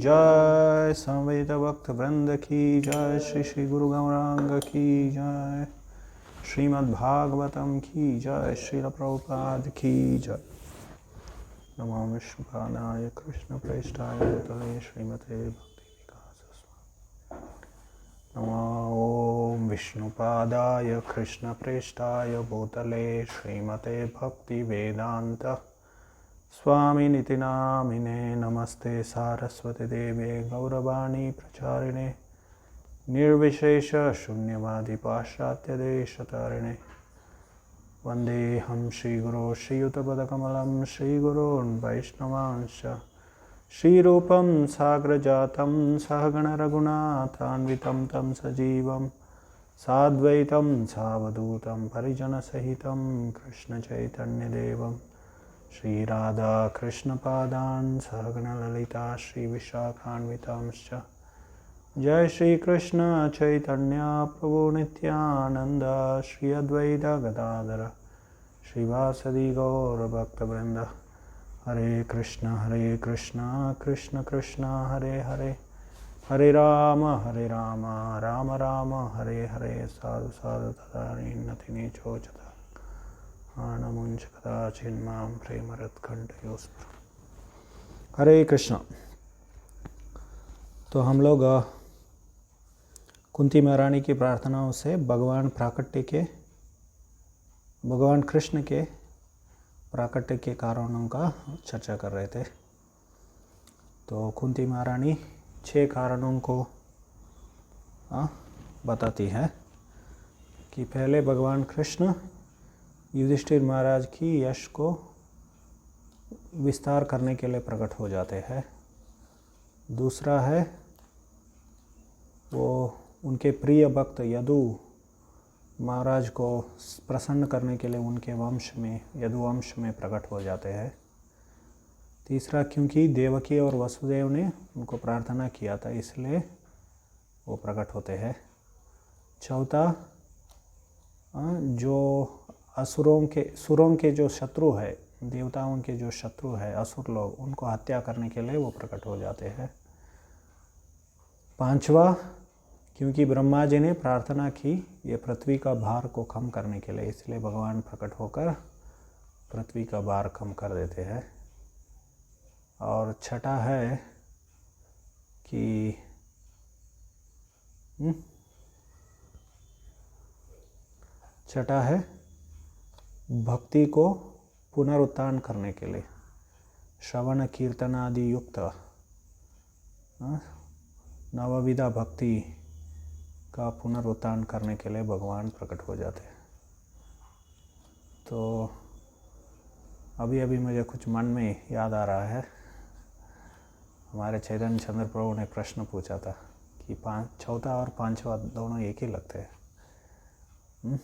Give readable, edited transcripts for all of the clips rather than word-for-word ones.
जय, समवेत भक्त वृंद की जय, श्री श्री गुरु गौरांग की जय, श्रीमद् भागवतम की जय, श्रील प्रभुपाद की जय। नमो विष्णुपादाय कृष्ण प्रेष्ठाय भूतले श्रीमते भक्ति विकास स्वामी। नमो ओम विष्णुपादाय कृष्ण प्रेष्ठाय भूतले श्रीमते भक्ति वेदांत स्वामी निति नामिने। नमस्ते सारस्वती देवे गौरवाणी प्रचारिणे निर्विशेष शून्यवादी पाश्चात्य देशतारिणे। वंदेहं श्रीगुरो श्रीयुतपदकमलं श्रीगुरोन् वैष्णवांश्च श्रीरूपं साग्रजातं सहगण रघुनाथान्वितं तं सजीवं साद्वैतं सावधूतं परिजनसहितं कृष्ण चैतन्यदेवं श्री राधा कृष्ण पादान् सहगण ललिता श्री विशाखान्वितांश्च। जय श्री कृष्ण चैतन्य प्रभु नित्यानंद श्री अद्वैत गदाधर श्रीवासदि गौर भक्तवृंद। हरे कृष्ण कृष्ण कृष्ण हरे हरे, हरे राम राम राम हरे हरे। साधु साधु तदानीति नीचोचता आनमुंच कदाचिन्मां प्रेमरत्कण्ठयोस्मि। हरे कृष्ण। तो हम लोग कुंती महारानी की प्रार्थनाओं से भगवान कृष्ण के प्राकट्य के कारणों का चर्चा कर रहे थे। तो कुंती महारानी 6 कारणों को बताती है कि पहले भगवान कृष्ण युधिष्ठिर महाराज की यश को विस्तार करने के लिए प्रकट हो जाते हैं। दूसरा है वो उनके प्रिय भक्त यदु महाराज को प्रसन्न करने के लिए उनके वंश में यदुवंश में प्रकट हो जाते हैं। तीसरा क्योंकि देवकी और वसुदेव ने उनको प्रार्थना किया था इसलिए वो प्रकट होते हैं। चौथा जो सुरों के जो शत्रु है, देवताओं के जो शत्रु है असुर लोग, उनको हत्या करने के लिए वो प्रकट हो जाते हैं। पांचवा क्योंकि ब्रह्मा जी ने प्रार्थना की ये पृथ्वी का भार को कम करने के लिए, इसलिए भगवान प्रकट होकर पृथ्वी का भार कम कर देते हैं। और छठा है कि छठा है भक्ति को पुनरुत्थान करने के लिए, श्रवण कीर्तन आदि युक्त नवविधा भक्ति का पुनरुत्थान करने के लिए भगवान प्रकट हो जाते हैं। तो अभी मुझे कुछ मन में याद आ रहा है, हमारे चैतन्य चंद्र प्रभु ने प्रश्न पूछा था कि चौथा और पांचवा दोनों एक ही लगते हैं।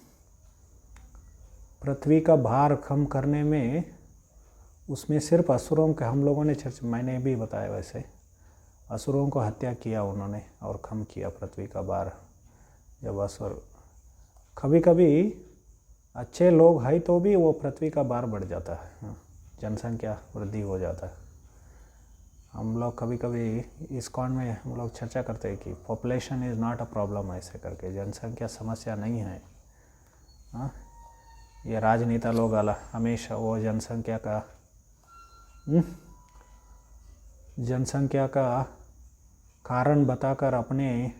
पृथ्वी का भार कम करने में उसमें सिर्फ असुरों के, हम लोगों ने मैंने भी बताया वैसे असुरों को हत्या किया उन्होंने और कम किया पृथ्वी का भार। जब असुर कभी कभी अच्छे लोग हैं तो भी वो पृथ्वी का भार बढ़ जाता है, जनसंख्या वृद्धि हो जाता है। हम लोग कभी कभी इस्कॉन में हम लोग चर्चा करते हैं कि population is not a problem, ऐसे करके जनसंख्या समस्या नहीं है। ये राजनेता लोग हमेशा वो जनसंख्या का कारण बताकर अपने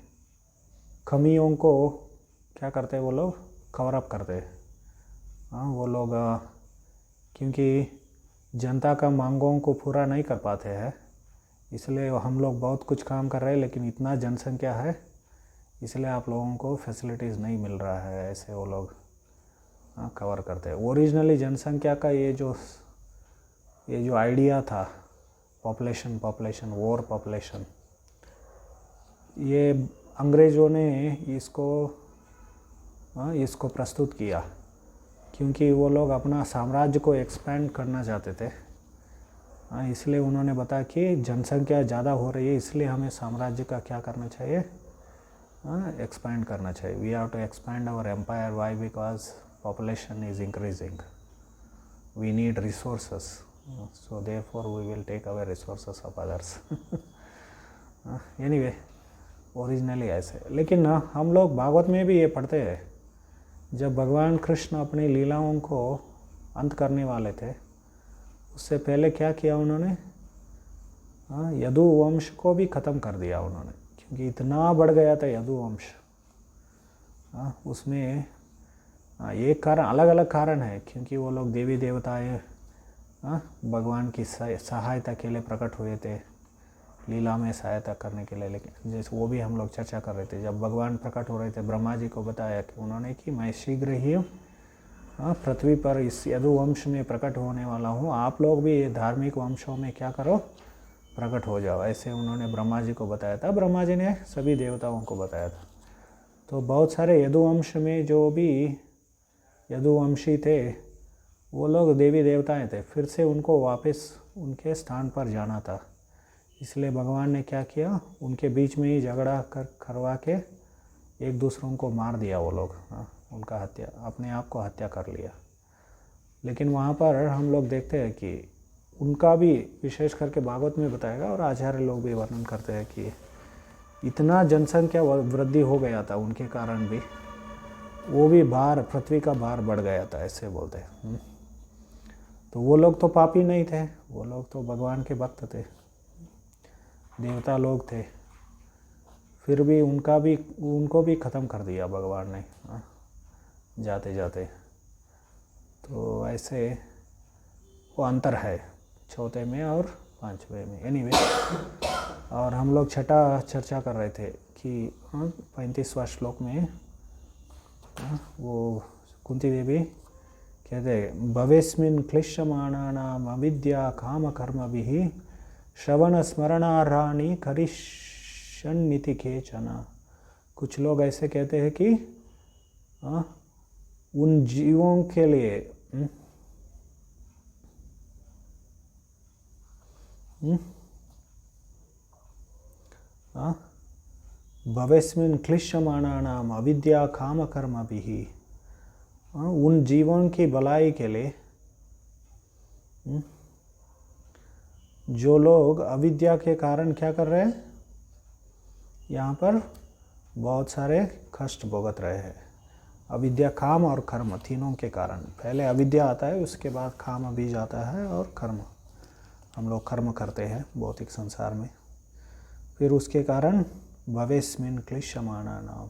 कमियों को क्या करते हैं, वो लोग कवर अप करते हैं। वो लोग क्योंकि जनता का मांगों को पूरा नहीं कर पाते हैं, इसलिए हम लोग बहुत कुछ काम कर रहे हैं लेकिन इतना जनसंख्या है इसलिए आप लोगों को फैसिलिटीज़ नहीं मिल रहा है, ऐसे वो लोग कवर करते हैं। ओरिजिनली जनसंख्या का ये जो आइडिया था पॉपुलेशन वॉर पॉपुलेशन, ये अंग्रेज़ों ने इसको प्रस्तुत किया क्योंकि वो लोग अपना साम्राज्य को एक्सपेंड करना चाहते थे। इसलिए उन्होंने बताया कि जनसंख्या ज़्यादा हो रही है इसलिए हमें साम्राज्य का क्या करना चाहिए, एक्सपेंड करना चाहिए। We have to expand our empire. Why? Because population is increasing, we need resources, so therefore we will take away resources of others. Anyway originally ऐसे। लेकिन हम लोग भागवत में भी ये पढ़ते हैं, जब भगवान कृष्ण अपनी लीलाओं को अंत करने वाले थे, उससे पहले क्या किया उन्होंने? यदुवंश को भी ख़त्म कर दिया उन्होंने, क्योंकि इतना बढ़ गया था यदुवंश। उसमें एक कारण, अलग अलग कारण है, क्योंकि वो लोग देवी देवताएं भगवान की सहायता के लिए प्रकट हुए थे, लीला में सहायता करने के लिए। लेकिन जैसे वो भी हम लोग चर्चा कर रहे थे, जब भगवान प्रकट हो रहे थे, ब्रह्मा जी को बताया कि उन्होंने कि मैं शीघ्र ही पृथ्वी पर इस यदुवंश में प्रकट होने वाला हूँ, आप लोग भी धार्मिक वंशों में क्या करो, प्रकट हो जाओ। ऐसे उन्होंने ब्रह्मा जी को बताया था, ब्रह्मा जी ने सभी देवताओं को बताया था। तो बहुत सारे यदुवंश में जो भी यदुवंशी थे वो लोग देवी देवताएं थे, फिर से उनको वापस उनके स्थान पर जाना था। इसलिए भगवान ने क्या किया, उनके बीच में ही झगड़ा करवा के एक दूसरों को मार दिया वो लोग, उनका हत्या, अपने आप को हत्या कर लिया। लेकिन वहाँ पर हम लोग देखते हैं कि उनका भी विशेष करके भागवत में बताएगा, और आचार्य लोग भी वर्णन करते हैं कि इतना जनसंख्या वृद्धि हो गया था उनके कारण भी, वो भी भार, पृथ्वी का भार बढ़ गया था, ऐसे बोलते हैं। तो वो लोग तो पापी नहीं थे, वो लोग तो भगवान के भक्त थे, देवता लोग थे, फिर भी उनको भी ख़त्म कर दिया भगवान ने जाते जाते। तो ऐसे वो अंतर है चौथे में और पांचवें में। एनीवे, और हम लोग छठा चर्चा कर रहे थे कि 35वां श्लोक में वो कुंती देवी कहते हैं, भवेस्मिन् क्लिश्यमाणानाम् अविद्या काम कर्मभिः श्रवण स्मरणार्हाणि करिष्यन्निति केचन। कुछ लोग ऐसे कहते हैं कि उन जीवों के लिए भवेस्मिन् क्लिश्यमाणानाम् अविद्या काम कर्मभिः, उन जीवों की भलाई के लिए जो लोग अविद्या के कारण क्या कर रहे हैं, यहाँ पर बहुत सारे कष्ट भुगत रहे हैं। अविद्या, काम और कर्म तीनों के कारण, पहले अविद्या आता है, उसके बाद काम बीज आता है, और कर्म, हम लोग कर्म करते हैं भौतिक संसार में, फिर उसके कारण भवेस्मिन् क्लिश्यमाणानाम्,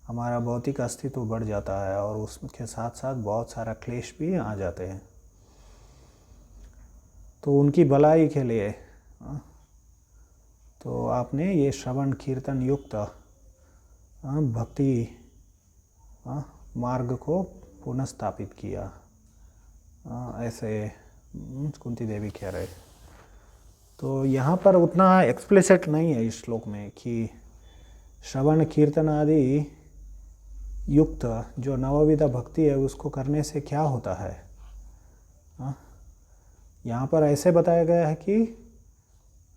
हमारा भौतिक अस्तित्व बढ़ जाता है, और उसके साथ साथ बहुत सारा क्लेश भी आ जाते हैं। तो उनकी भलाई के लिए तो आपने ये श्रवण कीर्तन युक्त भक्ति मार्ग को पुनः स्थापित किया, ऐसे कुंती देवी कह रहे। तो यहाँ पर उतना एक्सप्लिसिट नहीं है इस श्लोक में कि श्रवण कीर्तन आदि युक्त जो नवविधा भक्ति है उसको करने से क्या होता है। यहाँ पर ऐसे बताया गया है कि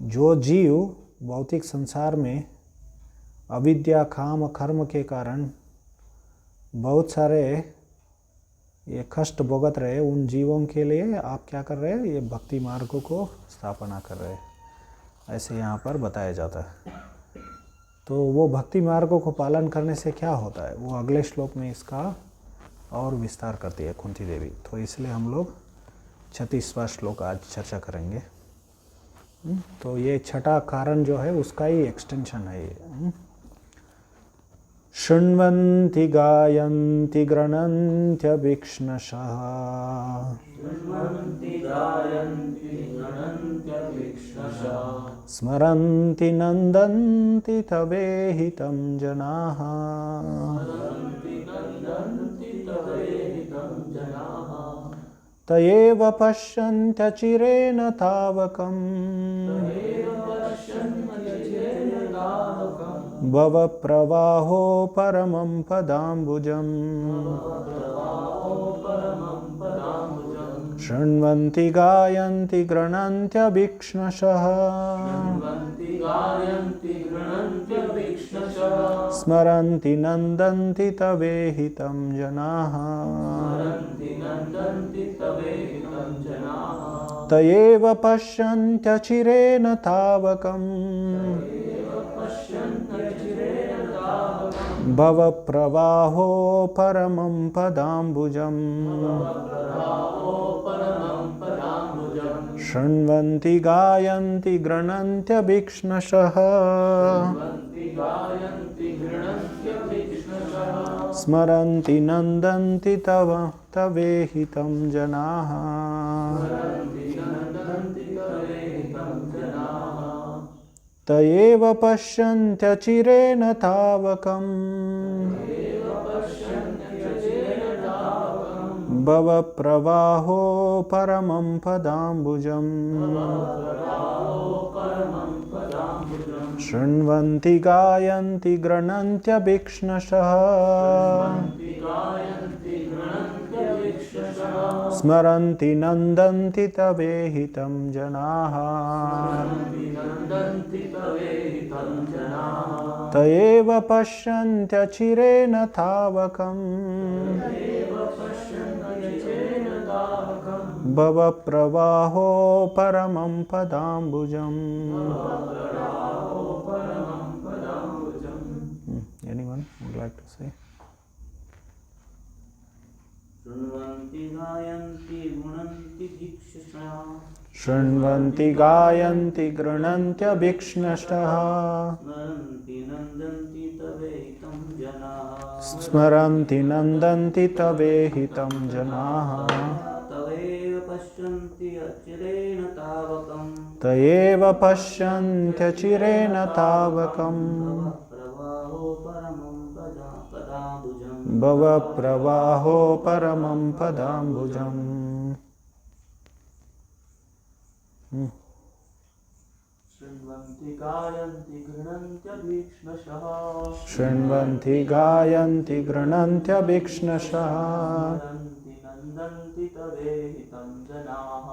जो जीव भौतिक संसार में अविद्या, काम, कर्म के कारण बहुत सारे ये कष्ट भुगत रहे, उन जीवों के लिए आप क्या कर रहे हैं, ये भक्ति मार्गों को स्थापना कर रहे हैं, ऐसे यहाँ पर बताया जाता है। तो वो भक्ति मार्गों को पालन करने से क्या होता है, वो अगले श्लोक में इसका और विस्तार करती है कुंती देवी। तो इसलिए हम लोग 36वां श्लोक आज चर्चा करेंगे। तो ये छठा कारण जो है उसका ही एक्सटेंशन है ये। शृण्वन्ति गायन्ति गृह्णन्त्यभीक्ष्णशः स्मरन्ति नन्दन्ति तवेहितं जनाः तयेव पश्यन्त्यचिरेण तावकम् भवप्रवाहो परमं पदाम्बुजम् शृण्वन्ति गायन्ति गृह्णन्त्यभीक्ष्णशः स्मरन्ति नन्दन्ति तवेहितं जनाः। तयेव पश्यन्त्यचिरेण तावकम् भवप्रवाहो परमं पदाम्बुजम् शृण्वन्ति गायन्ति गृह्णन्त्यभीक्ष्णशः स्मरन्ति नन्दन्ति तव तवेहितं जनाः तयेव पश्यन्त्यचिरेण तावकम् भवप्रवाहो परमं पदाम्बुजम् शृण्वन्ति गायन्ति गृह्णन्त्यभीक्ष्णशः स्मरन्ति नन्दन्ति तवेहितं जनाः तयेव पश्यन्त्यचिरेण तावकम् भवप्रवाहो परमं पदाम्बुजम् Anyone would like to say? शृण्वन्ति गायन्ति गृह्णन्ति भीक्ष्णशः शृण्वन्ति गायन्ति गृह्णन्त्यभीक्ष्णशः स्मरन्ति नन्दन्ति तवेहितं जनाः स्मरन्ति नन्दन्ति तवेहितं जनाः तवेव पश्यन्ति अचिरेण तावकम् तयेव पश्यन्त्यचिरेण तावकम् प्रवाहो परमं पदाम्बुजम् भवप्रवाहो परमं पदाम्बुजम् शृण्वन्ति गायन्ति गृह्णन्त्यभीक्ष्णशः शृण्वन्ति गायन्ति गृह्णन्त्यभीक्ष्णशः नन्दन्ति तवेहितं जनाः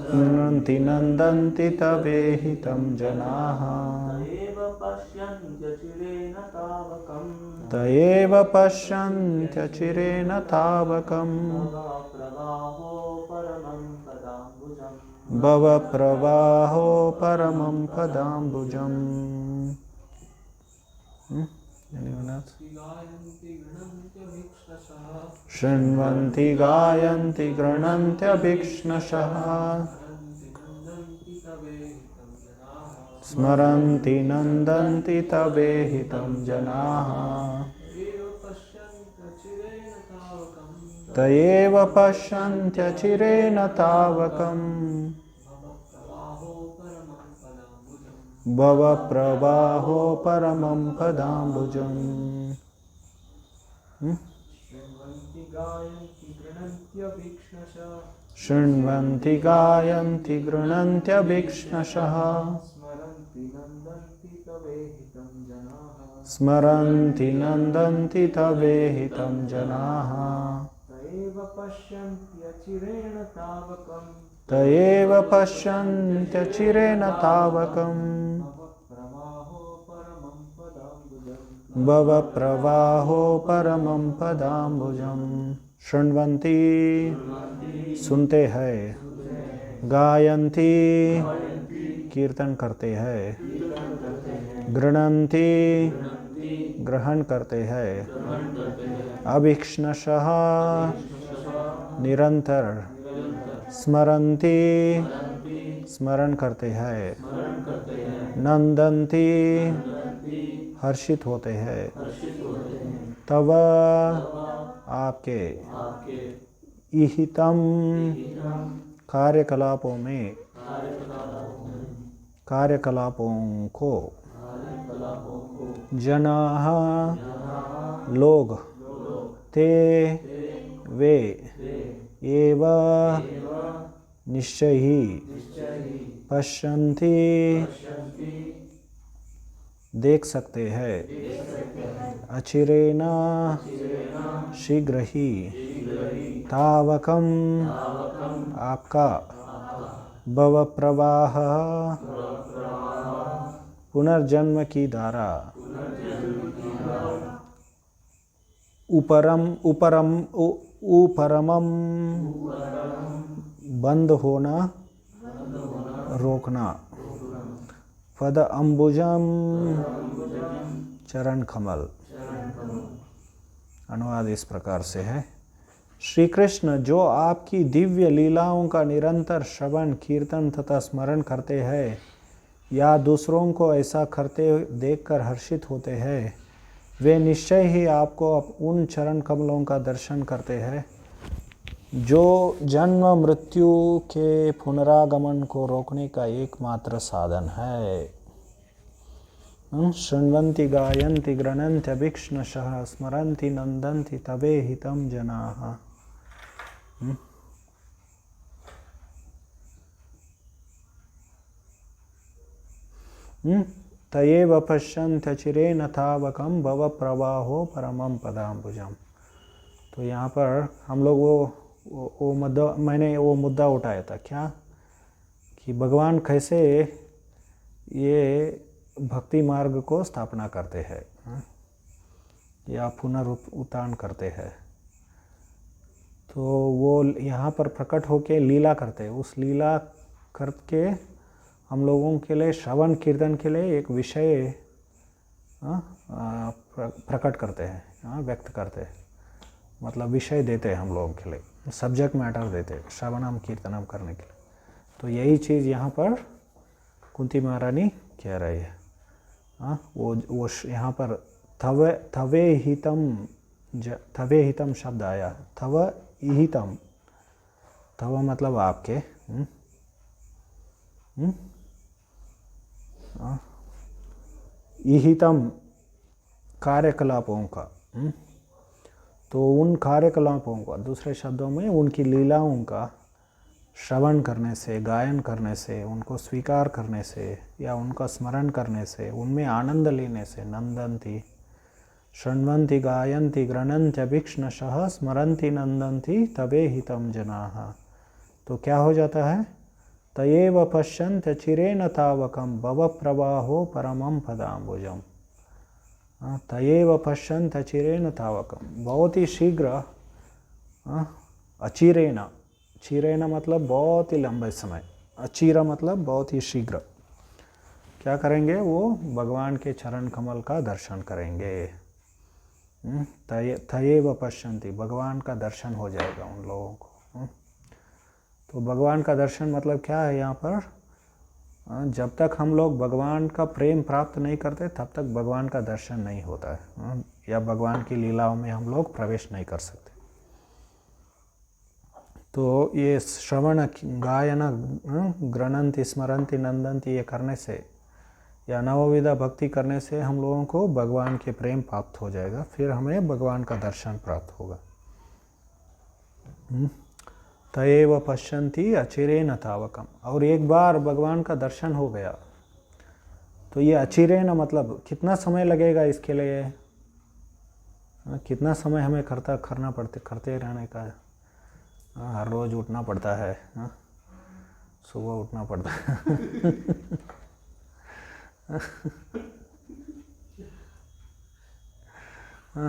शृण्वन्ति नन्दन्ति तवेहितं जनाः तयेव पश्यन्त्यचिरेण तावकम् तयेव पश्यन्त्यचिरेण तावकम् प्रवाहो परमं पदाम्बुजम् भवप्रवाहो परमं पदाम्बुजम् Anyone else? शृण्वन्ति गायन्ति गृह्णन्त्यभीक्ष्णशः स्मरन्ति नन्दन्ति तवेहितं जनाः तयेव पश्यन्त्यचिरेण तावकम् भवप्रवाहो परमं पदाम्बुजम् शृण्वन्ति गायन्ति गृह्णन्त्यभीक्ष्णशः स्मरन्ति नन्दन्ति तवेहितं जनाः तयेव पश्यन्त्यचिरेण तावकम् भवप्रवाहो परमं पदाम्बुजम् शृण्वन्ति सुनते हैं गायन्ति कीर्तन करते हैं गृह्णन्ति ग्रहण करते हैं अभीक्ष्णशः निरंतर स्मरन्ति स्मरण करते हैं नन्दन्ति हर्षित होते हैं तव आपके इहितम कार्यकलापों में कार्यकलापों को जनाः लोग ते वे एव निश्चय ही पश्यन्ति देख सकते हैं अचिरेण शीघ्र ही तावकम आपका भवप्रवाह पुनर्जन्म की धारा उपरमम बंद होना रोकना। पद अम्बुजम चरण कमल। अनुवाद इस प्रकार से है। श्री कृष्ण जो आपकी दिव्य लीलाओं का निरंतर श्रवण कीर्तन तथा स्मरण करते हैं या दूसरों को ऐसा करते देखकर हर्षित होते हैं, वे निश्चय ही आपको उन चरण कमलों का दर्शन करते हैं जो जन्म मृत्यु के पुनरागमन को रोकने का एकमात्र साधन है। शृण्वन्ति गायन्ति गृह्णन्त्यभीक्ष्णशः स्मरन्ति नन्दन्ति तवे हितं जनाः। तयेव पश्यन्त्यचिरेण तावकं भवप्रवाहो परमं पदाम्बुजम्। तो यहाँ पर हम लोग वो मुद्दा, मैंने वो मुद्दा उठाया था क्या, कि भगवान कैसे ये भक्ति मार्ग को स्थापना करते हैं या पुनरुत्थान करते हैं। तो वो यहाँ पर प्रकट होके लीला करते हैं। उस लीला करके हम लोगों के लिए श्रवण कीर्तन के लिए एक विषय प्रकट करते हैं, व्यक्त करते हैं, मतलब विषय देते हैं हम लोगों के लिए, सब्जेक्ट मैटर देते हैं श्रवणम कीर्तनम करने के लिए। तो यही चीज़ यहाँ पर कुंती महारानी कह रही है। वो यहाँ पर थवे हितम शब्द आया। थव हितम, थव मतलब आपके, हितम कार्यकलापों का, तो उन कार्यकलापों का, दूसरे शब्दों में उनकी लीलाओं का श्रवण करने से, गायन करने से, उनको स्वीकार करने से या उनका स्मरण करने से, उनमें आनंद लेने से, नंदन्ति शृण्वन्ति गायन्ति गृह्णन्त्यभीक्ष्णशः स्मरन्ति नंदन्ति तवे हितं जनाः। तो क्या हो जाता है, तयेव पश्यन्त्यचिरेण तावकं भवप्रवाहो परमं पदाम्बुजम्। तयेव पश्यन्त्यचिरेण तावकं, बहुत ही शीघ्र, अचिरेण, चिरेण मतलब बहुत ही लंबे समय, अचिरा मतलब बहुत ही शीघ्र क्या करेंगे, वो भगवान के चरण कमल का दर्शन करेंगे। तयेव पश्यन्ति, भगवान का दर्शन हो जाएगा उन लोगों को। तो भगवान का दर्शन मतलब क्या है यहाँ पर, जब तक हम लोग भगवान का प्रेम प्राप्त नहीं करते तब तक भगवान का दर्शन नहीं होता है, या भगवान की लीलाओं में हम लोग प्रवेश नहीं कर सकते। तो ये श्रवण गायन गृह्णन्ति स्मरन्ति नंदन्ति ये करने से या नवविधा भक्ति करने से हम लोगों को भगवान के प्रेम प्राप्त हो जाएगा, फिर हमें भगवान का दर्शन प्राप्त होगा। तयेव पश्यन्ति अचिरेण तावकम, और एक बार भगवान का दर्शन हो गया तो ये अचिरेण मतलब कितना समय लगेगा इसके लिए, कितना समय हमें करते रहने का। हर रोज उठना पड़ता है, सुबह उठना पड़ता है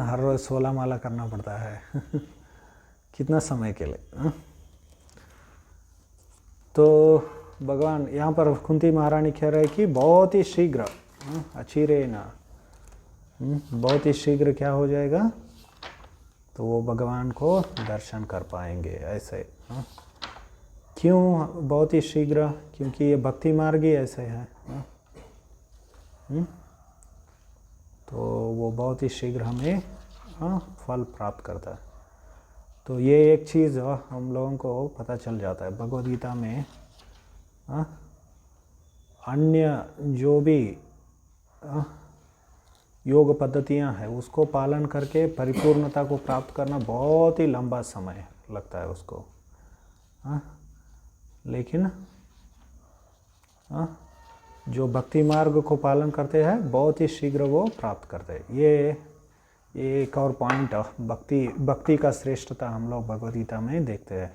हर रोज 16 माला करना पड़ता है कितना समय के लिए। तो भगवान यहाँ पर कुंती महारानी कह रहे कि बहुत ही शीघ्र, अचिरेण, बहुत ही शीघ्र क्या हो जाएगा, तो वो भगवान को दर्शन कर पाएंगे ऐसे। क्यों बहुत ही शीघ्र, क्योंकि ये भक्ति मार्ग ही ऐसे है। तो वो बहुत ही शीघ्र हमें फल प्राप्त करता है। तो ये एक चीज़ हम लोगों को पता चल जाता है भगवद गीता में। अन्य जो भी योग पद्धतियां हैं उसको पालन करके परिपूर्णता को प्राप्त करना बहुत ही लंबा समय लगता है उसको, लेकिन जो भक्ति मार्ग को पालन करते हैं बहुत ही शीघ्र वो प्राप्त करते हैं। ये एक और पॉइंट, भक्ति का श्रेष्ठता हम लोग भगवद गीता में देखते हैं।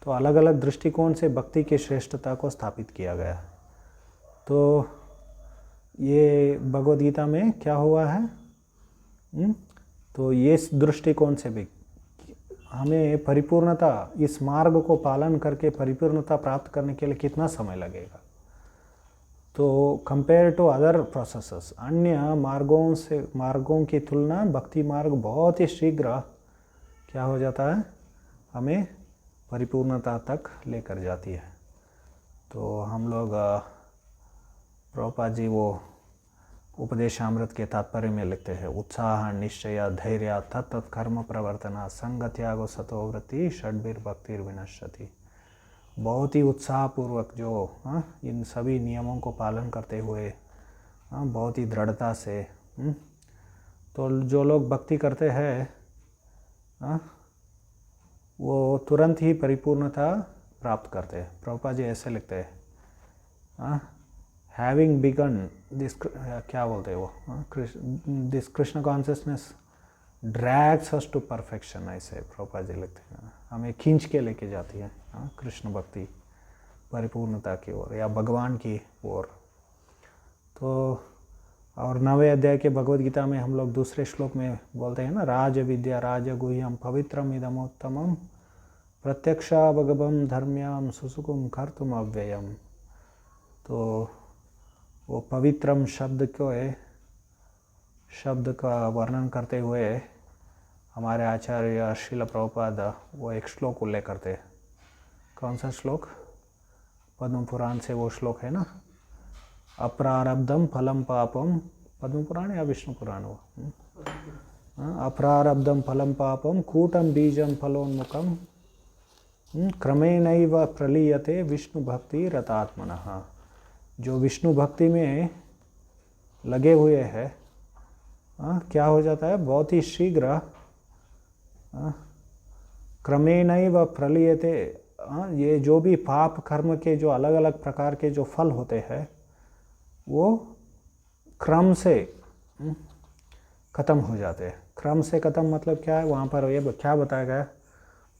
तो अलग अलग दृष्टिकोण से भक्ति की श्रेष्ठता को स्थापित किया गया। तो ये भगवद गीता में क्या हुआ है, तो ये दृष्टिकोण से भी हमें परिपूर्णता, इस मार्ग को पालन करके परिपूर्णता प्राप्त करने के लिए कितना समय लगेगा। तो कंपेयर टू अदर प्रोसेसेस, अन्य मार्गों की तुलना भक्ति मार्ग बहुत ही शीघ्र क्या हो जाता है, हमें परिपूर्णता तक लेकर जाती है। तो हम लोग प्रभुपाद जी वो उपदेशामृत के तात्पर्य में लिखते हैं, उत्साह निश्चय धैर्य तत्त कर्म प्रवर्तना संग त्यागो सतोवृत्ति षड्भिर भक्तिर विनश्यति। बहुत ही उत्साहपूर्वक जो इन सभी नियमों को पालन करते हुए बहुत ही दृढ़ता से तो जो लोग भक्ति करते हैं वो तुरंत ही परिपूर्णता प्राप्त करते हैं। प्रभुपाद जी ऐसे लिखते हैं, हैविंग बिगन दिस, क्या बोलते हैं वो, this Krishna consciousness drags us to perfection, ऐसे प्रभुपाद जी लिखते हैं। हमें खींच के लेके जाती है कृष्ण भक्ति परिपूर्णता की ओर या भगवान की ओर। तो और 9वें अध्याय के भगवद गीता में हम लोग दूसरे श्लोक में बोलते हैं ना, राज विद्या राज गुह्यम पवित्रम इदमोत्तमम प्रत्यक्षावगमं धर्म्याम सुसुकुम कर्तुम अव्ययम। तो वो पवित्रम शब्द का वर्णन करते हुए हमारे आचार्य श्रील प्रभुपाद वो एक श्लोक उल्लेख करते हैं। कौन सा श्लोक? पद्म पुराण से वो श्लोक है ना, अप्रारब्धम फलम पापम, पद्म पुराण या विष्णु पुराण वो, अप्रारब्धम फलम पापम कूटम बीजम फलोन्मुखम क्रमेणैव प्रलीयते विष्णु भक्ति रतात्मनः। जो विष्णु भक्ति में लगे हुए हैं क्या हो जाता है, बहुत ही शीघ्र क्रमेणैव प्रलीयते, ये जो भी पाप कर्म के जो अलग अलग प्रकार के जो फल होते हैं वो क्रम से ख़त्म हो जाते हैं। क्रम से ख़त्म मतलब क्या है, वहाँ पर ये क्या बताया गया,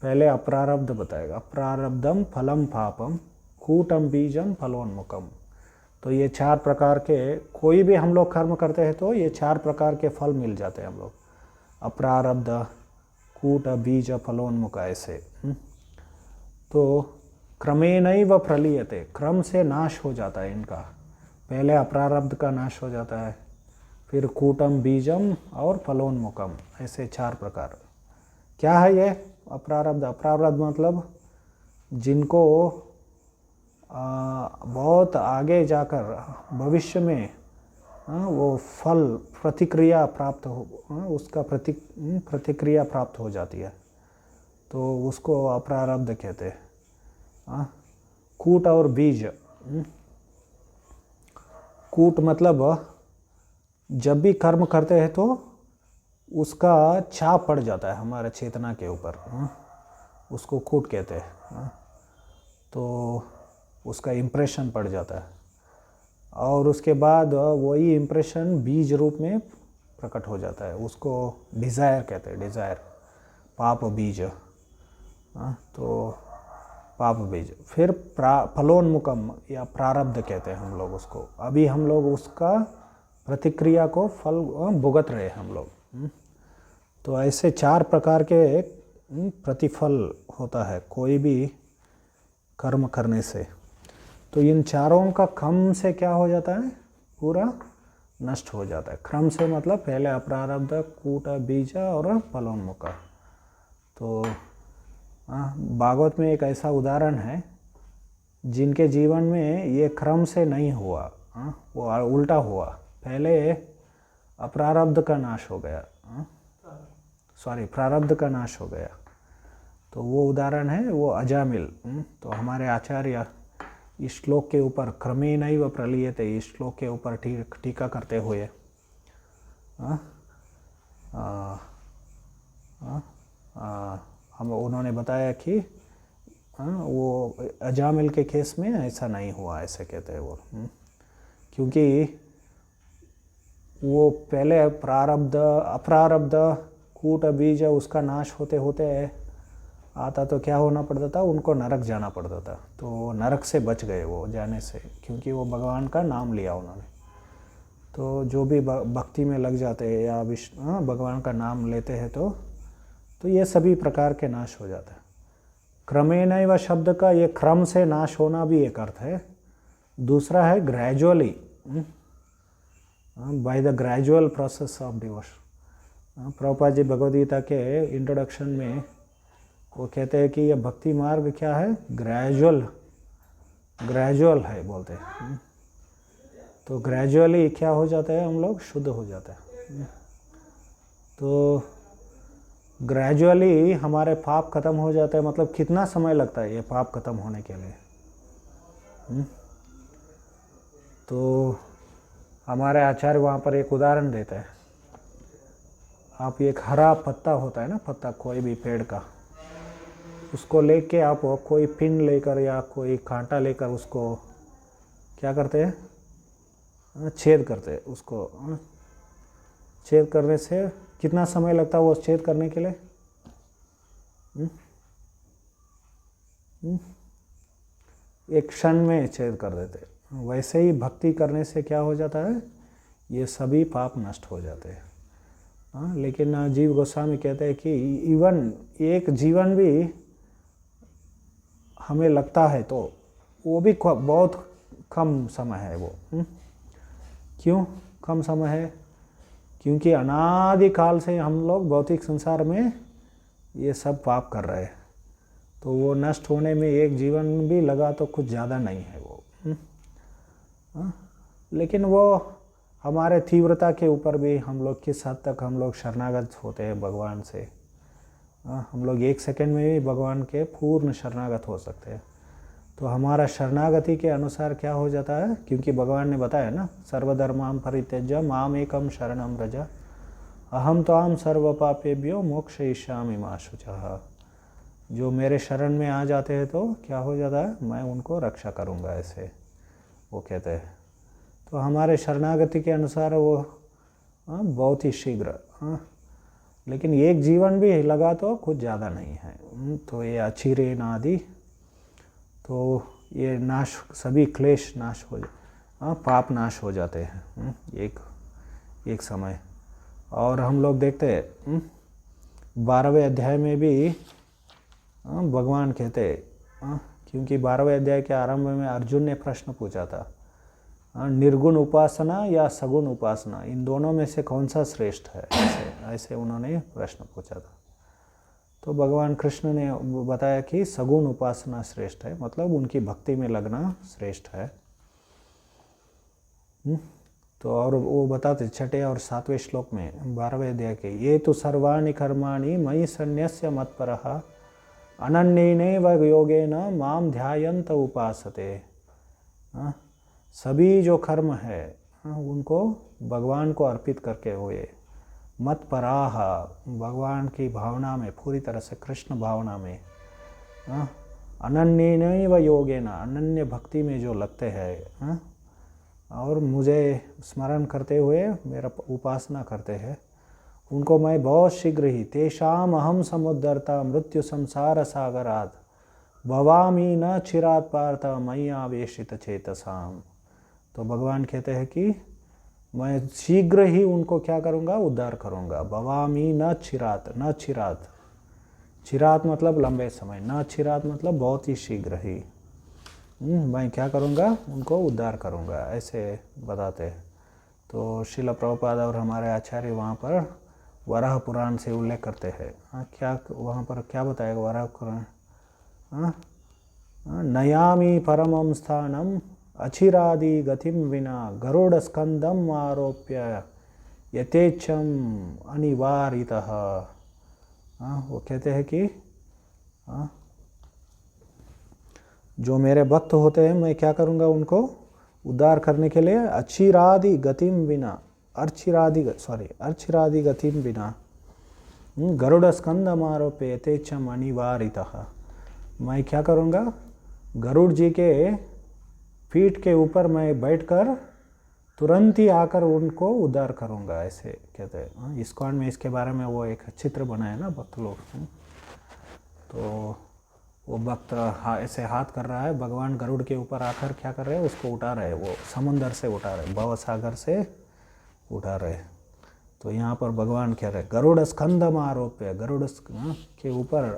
पहले अप्रारब्ध बताएगा, अप्रारब्धम फलम पापम कूटम बीजम फलोन्मुखम। तो ये 4 प्रकार के, कोई भी हम लोग कर्म करते हैं तो ये 4 प्रकार के फल मिल जाते हैं हम लोग, अप्रारब्ध कूट बीज फलोन्मुख ऐसे। तो क्रमेणैव प्रलीयते, क्रम से नाश हो जाता है इनका। पहले अप्रारब्ध का नाश हो जाता है, फिर कूटम बीजम और फलोन्मुखम, ऐसे 4 प्रकार। क्या है ये अप्रारब्ध? अप्रारब्ध मतलब जिनको बहुत आगे जाकर भविष्य में वो फल प्रतिक्रिया प्राप्त हो, उसका प्रतिक्रिया प्राप्त हो जाती है, तो उसको अप्रारब्ध कहते हैं। कूट और बीज, कूट मतलब जब भी कर्म करते हैं तो उसका छाप पड़ जाता है हमारे चेतना के ऊपर, उसको कूट कहते हैं। तो उसका इम्प्रेशन पड़ जाता है और उसके बाद वही इम्प्रेशन बीज रूप में प्रकट हो जाता है, उसको डिज़ायर कहते हैं, डिज़ायर, पाप बीज। तो पाप बीज, फिर फलोन्मुखम या प्रारब्ध कहते हैं हम लोग उसको। अभी हम लोग उसका प्रतिक्रिया को फल भुगत रहे हैं हम लोग। तो ऐसे 4 प्रकार के प्रतिफल होता है कोई भी कर्म करने से। तो इन चारों का क्रम से क्या हो जाता है, पूरा नष्ट हो जाता है। क्रम से मतलब पहले अप्रारब्ध, कूट, बीज और फलोन्मुख। तो भागवत में एक ऐसा उदाहरण है जिनके जीवन में ये क्रम से नहीं हुआ, वो उल्टा हुआ। पहले अप्रारब्ध का नाश हो गया, प्रारब्ध का नाश हो गया। तो वो उदाहरण है वो अजामिल। तो हमारे आचार्य इस श्लोक के ऊपर क्रमेणैव प्रलीयते, इस श्लोक के ऊपर टीका करते हुए हम उन्होंने बताया कि वो अजामिल के केस में ऐसा नहीं हुआ, ऐसे कहते हैं वो, क्योंकि वो पहले अप्रारब्ध कूट बीज उसका नाश होते होते आता तो क्या होना पड़ता था, उनको नरक जाना पड़ता था। तो नरक से बच गए वो जाने से, क्योंकि वो भगवान का नाम लिया उन्होंने। तो जो भी भक्ति में लग जाते हैं या भगवान का नाम लेते हैं तो तो ये सभी प्रकार के नाश हो जाते हैं। क्रमेणैव शब्द का ये क्रम से नाश होना भी एक अर्थ है। दूसरा है gradually, by the gradual process of devotion. Prabhupada ji Bhagavad Gita के इंट्रोडक्शन में वो कहते हैं कि ये भक्ति मार्ग क्या है, ग्रेजुअल है बोलते हैं। तो ग्रेजुअली क्या हो जाता है, हम लोग शुद्ध हो जाते हैं। तो ग्रेजुअली हमारे पाप खत्म हो जाते हैं। मतलब कितना समय लगता है ये पाप खत्म होने के लिए? तो हमारे आचार्य वहाँ पर एक उदाहरण देते हैं। आप एक हरा पत्ता होता है ना, पत्ता कोई भी पेड़ का, उसको लेके आप कोई पिन लेकर या कोई कांटा लेकर उसको क्या करते हैं, छेद करते हैं। उसको छेद करने से कितना समय लगता है वो छेद करने के लिए? एक क्षण में छेद कर देते। वैसे ही भक्ति करने से क्या हो जाता है, ये सभी पाप नष्ट हो जाते हैं। लेकिन जीव गोस्वामी कहते हैं कि इवन एक जीवन भी हमें लगता है तो वो भी बहुत कम समय है वो। क्यों कम समय है? क्योंकि अनादिकाल से हम लोग भौतिक संसार में ये सब पाप कर रहे हैं। तो वो नष्ट होने में एक जीवन भी लगा तो कुछ ज़्यादा नहीं है वो। लेकिन वो हमारे तीव्रता के ऊपर भी हम लोग किस हद तक हम लोग शरणागत होते हैं भगवान से। हम लोग एक सेकंड में भी भगवान के पूर्ण शरणागत हो सकते हैं। तो हमारा शरणागति के अनुसार क्या हो जाता है, क्योंकि भगवान ने बताया ना, सर्वधर्मां परित्यज्य माम एकम शरणं व्रज अहम त्वां सर्व पापेभ्यो मोक्षयिष्यामि मा शुचः। जो मेरे शरण में आ जाते हैं तो क्या हो जाता है, मैं उनको रक्षा करूँगा, ऐसे वो कहते हैं। तो हमारे शरणागति के अनुसार वो बहुत ही शीघ्र, लेकिन एक जीवन भी लगा तो कुछ ज़्यादा नहीं है। तो ये अचिरेण आदि, तो ये नाश, सभी क्लेश नाश हो पाप नाश हो जाते हैं एक समय। और हम लोग देखते हैं 12वें अध्याय में भी भगवान कहते हैं, क्योंकि 12वें अध्याय के आरंभ में अर्जुन ने प्रश्न पूछा था, निर्गुण उपासना या सगुण उपासना, इन दोनों में से कौन सा श्रेष्ठ है, ऐसे उन्होंने प्रश्न पूछा था। तो भगवान कृष्ण ने बताया कि सगुण उपासना श्रेष्ठ है, मतलब उनकी भक्ति में लगना श्रेष्ठ है। तो और वो बताते 6 और 7वें श्लोक में 12वें अध्याय के, ये तो सर्वाणि कर्माणि मयि सन्न्यस्य मत्परः अनन्येनैव योगेन माम ध्यायन्त उपासते। सभी जो कर्म है उनको भगवान को अर्पित करके हुए मत्पराह, भगवान की भावना में, पूरी तरह से कृष्ण भावना में, अनन्येनैव योगेन, अनन्य भक्ति में जो लगते हैं और मुझे स्मरण करते हुए मेरा उपासना करते हैं, उनको मैं बहुत शीघ्र ही तेषाम अहम समुद्धर्ता मृत्यु संसार सागरात् भवामी न चिरात् पार्थ मयि आवेशित चेतसाम। तो भगवान कहते हैं कि मैं शीघ्र ही उनको क्या करूँगा, उद्धार करूँगा। भवामी न चिरात, न चिरात, चिरात मतलब लंबे समय, न चिरात मतलब बहुत ही शीघ्र ही मैं क्या करूँगा, उनको उद्धार करूँगा, ऐसे बताते हैं। तो श्रील प्रभुपाद और हमारे आचार्य वहाँ पर वराह पुराण से उल्लेख करते हैं। क्या वहाँ पर क्या बताएगा वराह पुराण? नयामि परमं स्थानम अचिरादि गतिम विना गरुड़ स्कंदम आरोप्य यथेच्छम अनिवारितः। वो कहते हैं कि जो मेरे भक्त होते हैं मैं क्या करूँगा, उनको उद्धार करने के लिए अचिरादि गतिम बिना, अर्चिरादि गतिम बिना गरुड़ स्कंदम आरोप्य यथेच्छम अनिवारितः। मैं क्या करूँगा, गरुड़ जी के पीठ के ऊपर मैं बैठकर तुरंत ही आकर उनको उद्धार करूँगा, ऐसे कहते हैं। इस्कॉन में इसके बारे में वो एक चित्र बनाया ना भक्त लोग। तो वो भक्त ऐसे हाथ कर रहा है, भगवान गरुड़ के ऊपर आकर क्या कर रहे हैं, उसको उठा रहे हैं, वो समुंदर से उठा रहे, भव सागर से उठा रहे। तो यहाँ पर भगवान कह रहे गरुड़ स्कंदम आरोप्य, गरुड़ के ऊपर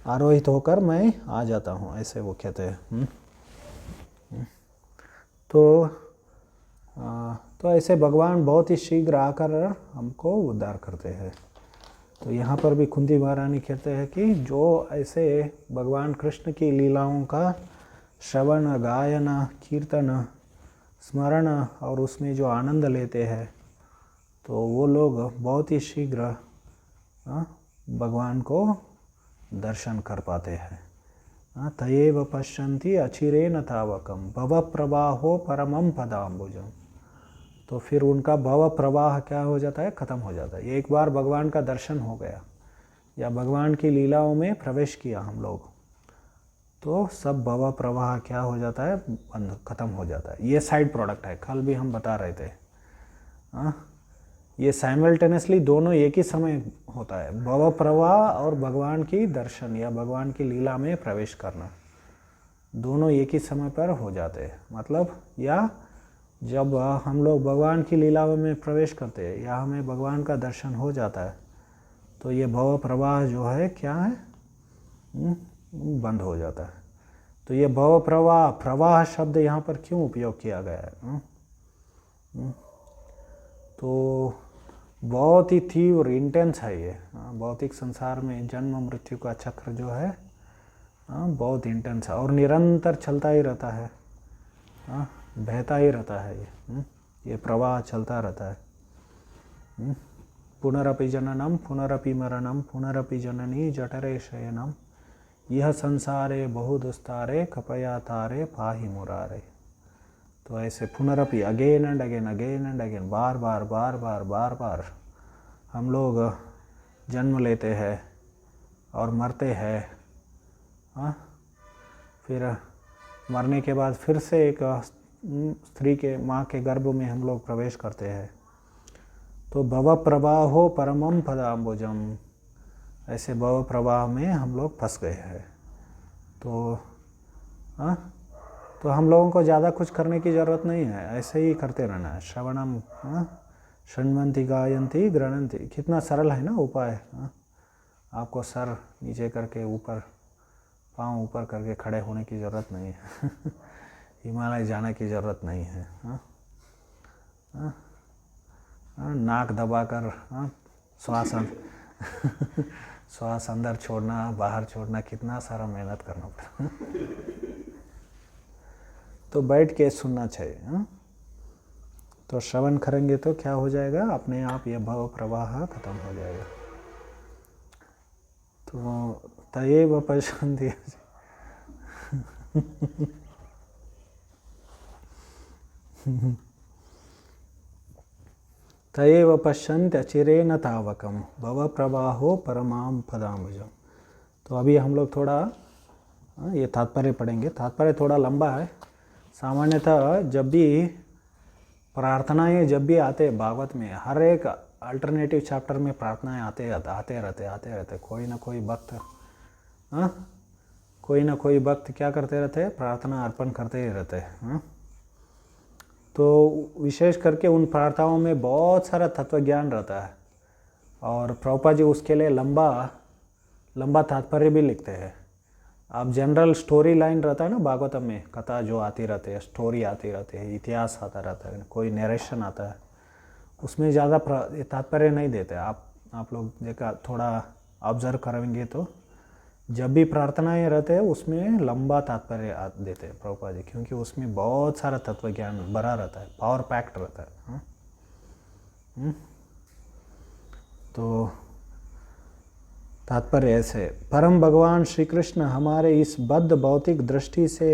आरोहित होकर मैं आ जाता हूँ, ऐसे वो कहते हैं। तो ऐसे भगवान बहुत ही शीघ्र आकर हमको उद्धार करते हैं। तो यहाँ पर भी कुंती महारानी कहते हैं कि जो ऐसे भगवान कृष्ण की लीलाओं का श्रवण, गायन, कीर्तन, स्मरण और उसमें जो आनंद लेते हैं, तो वो लोग बहुत ही शीघ्र भगवान को दर्शन कर पाते हैं। तयेव पश्यन्ति अचिरेण तावकम भव प्रवाहो परमं पदाम्बुजम। तो फिर उनका भव प्रवाह क्या हो जाता है, ख़त्म हो जाता है। एक बार भगवान का दर्शन हो गया या भगवान की लीलाओं में प्रवेश किया हम लोग, तो सब भव प्रवाह क्या हो जाता है, बंद, ख़त्म हो जाता है। ये साइड प्रोडक्ट है, कल भी हम बता रहे थे। ये साइमल्टेनियसली दोनों एक ही समय होता है, भव प्रवाह और भगवान की दर्शन या भगवान की लीला में प्रवेश करना, दोनों एक ही समय पर हो जाते हैं। मतलब या जब हम लोग भगवान की लीला में प्रवेश करते हैं या हमें भगवान का दर्शन हो जाता है, तो ये भव प्रवाह जो है क्या है, बंद हो जाता है। तो ये भव प्रवाह, प्रवाह शब्द यहाँ पर क्यों उपयोग किया गया है? तो बहुत ही तीव्र, इंटेंस है ये। भौतिक संसार में जन्म मृत्यु का चक्र जो है बहुत इंटेंस है और निरंतर चलता ही रहता है, बहता ही रहता है। ये प्रवाह चलता रहता है। पुनरपि जननम पुनरपि मरणम पुनरपि जननी जठरे शयनम यह संसारे बहुदुस्तारे कपया तारे पाहि मुरारे। तो ऐसे पुनरपि, again and again, again and again, बार बार बार बार बार बार हम लोग जन्म लेते हैं और मरते हैं। फिर मरने के बाद फिर से एक स्त्री के, माँ के गर्भ में हम लोग प्रवेश करते हैं। तो भव प्रवाहो परमं पदाम्बुजम, ऐसे भव प्रवाह में हम लोग फंस गए हैं। तो हम लोगों को ज़्यादा कुछ करने की ज़रूरत नहीं है, ऐसे ही करते रहना है। श्रवणम शृण्वन्ति गायन्ति गृह्णन्ति, कितना सरल है ना उपाय। आपको सर नीचे करके ऊपर, पाँव ऊपर करके खड़े होने की ज़रूरत नहीं है। हिमालय जाने की ज़रूरत नहीं है। नाक दबाकर श्वास अंदर छोड़ना, बाहर छोड़ना, कितना सारा मेहनत करना पड़ता। तो बैठ के सुनना चाहिए। तो श्रवण करेंगे तो क्या हो जाएगा, अपने आप ये भव प्रवाह खत्म हो जाएगा। तो तयेव पश्यन्ति तयेव पश्यन्ति अचिरेण तावकम भव प्रवाहो परमां पदाम्बुजम। तो अभी हम लोग थोड़ा ये तात्पर्य पढ़ेंगे। तात्पर्य थोड़ा लंबा है। सामान्यतः जब भी प्रार्थनाएं जब भी आते भागवत में, हर एक अल्टरनेटिव चैप्टर में प्रार्थनाएं आते रहते। कोई ना कोई भक्त क्या करते रहते, प्रार्थना अर्पण करते ही रहते हैं। तो विशेष करके उन प्रार्थनाओं में बहुत सारा तत्व ज्ञान रहता है और प्रभुपाद जी उसके लिए लंबा तात्पर्य भी लिखते हैं। अब जनरल स्टोरी लाइन रहता है ना भागवतम में, कथा जो आती रहती है, स्टोरी आती रहती है, इतिहास आता रहता है, कोई नरेशन आता है, उसमें ज़्यादा तात्पर्य नहीं देते। आप लोग देखा, थोड़ा ऑब्जर्व करेंगे तो जब भी प्रार्थनाएं रहते हैं उसमें लंबा तात्पर्य देते हैं प्रभुपाद जी, क्योंकि उसमें बहुत सारा तत्व ज्ञान भरा रहता है, पावर पैक्ड रहता है। तो तात्पर्य ऐसे, परम भगवान श्री कृष्ण हमारे इस बद्ध भौतिक दृष्टि से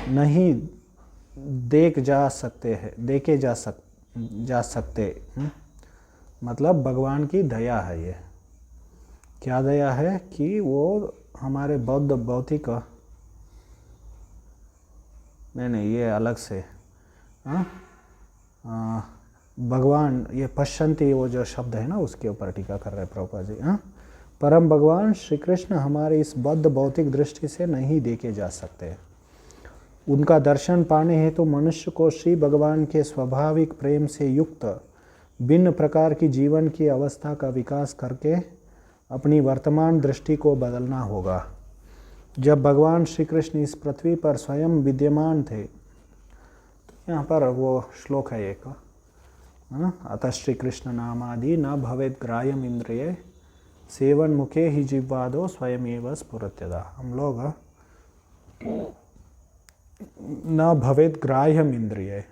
नहीं देखे जा सकते। मतलब भगवान की दया है ये। क्या दया है कि वो हमारे बौद्ध भौतिक, नहीं ये अलग से, भगवान ये पश्यन्ति वो जो शब्द है ना उसके ऊपर टीका कर रहे हैं प्रभुपाद जी। परम भगवान श्री कृष्ण हमारे इस बद्ध भौतिक दृष्टि से नहीं देखे जा सकते। उनका दर्शन पाने हेतु तो मनुष्य को श्री भगवान के स्वाभाविक प्रेम से युक्त भिन्न प्रकार की जीवन की अवस्था का विकास करके अपनी वर्तमान दृष्टि को बदलना होगा। जब भगवान श्री कृष्ण इस पृथ्वी पर स्वयं विद्यमान थे, तो यहाँ पर वो श्लोक है एक, अतः श्री कृष्ण नामादि न भवेद ग्राह्यम इंद्रिय सेवन मुखे ही जिह्वादो स्वयं एव स्फुरत्यदा। हम लोग न भवेद ग्राह्यम इंद्रिय,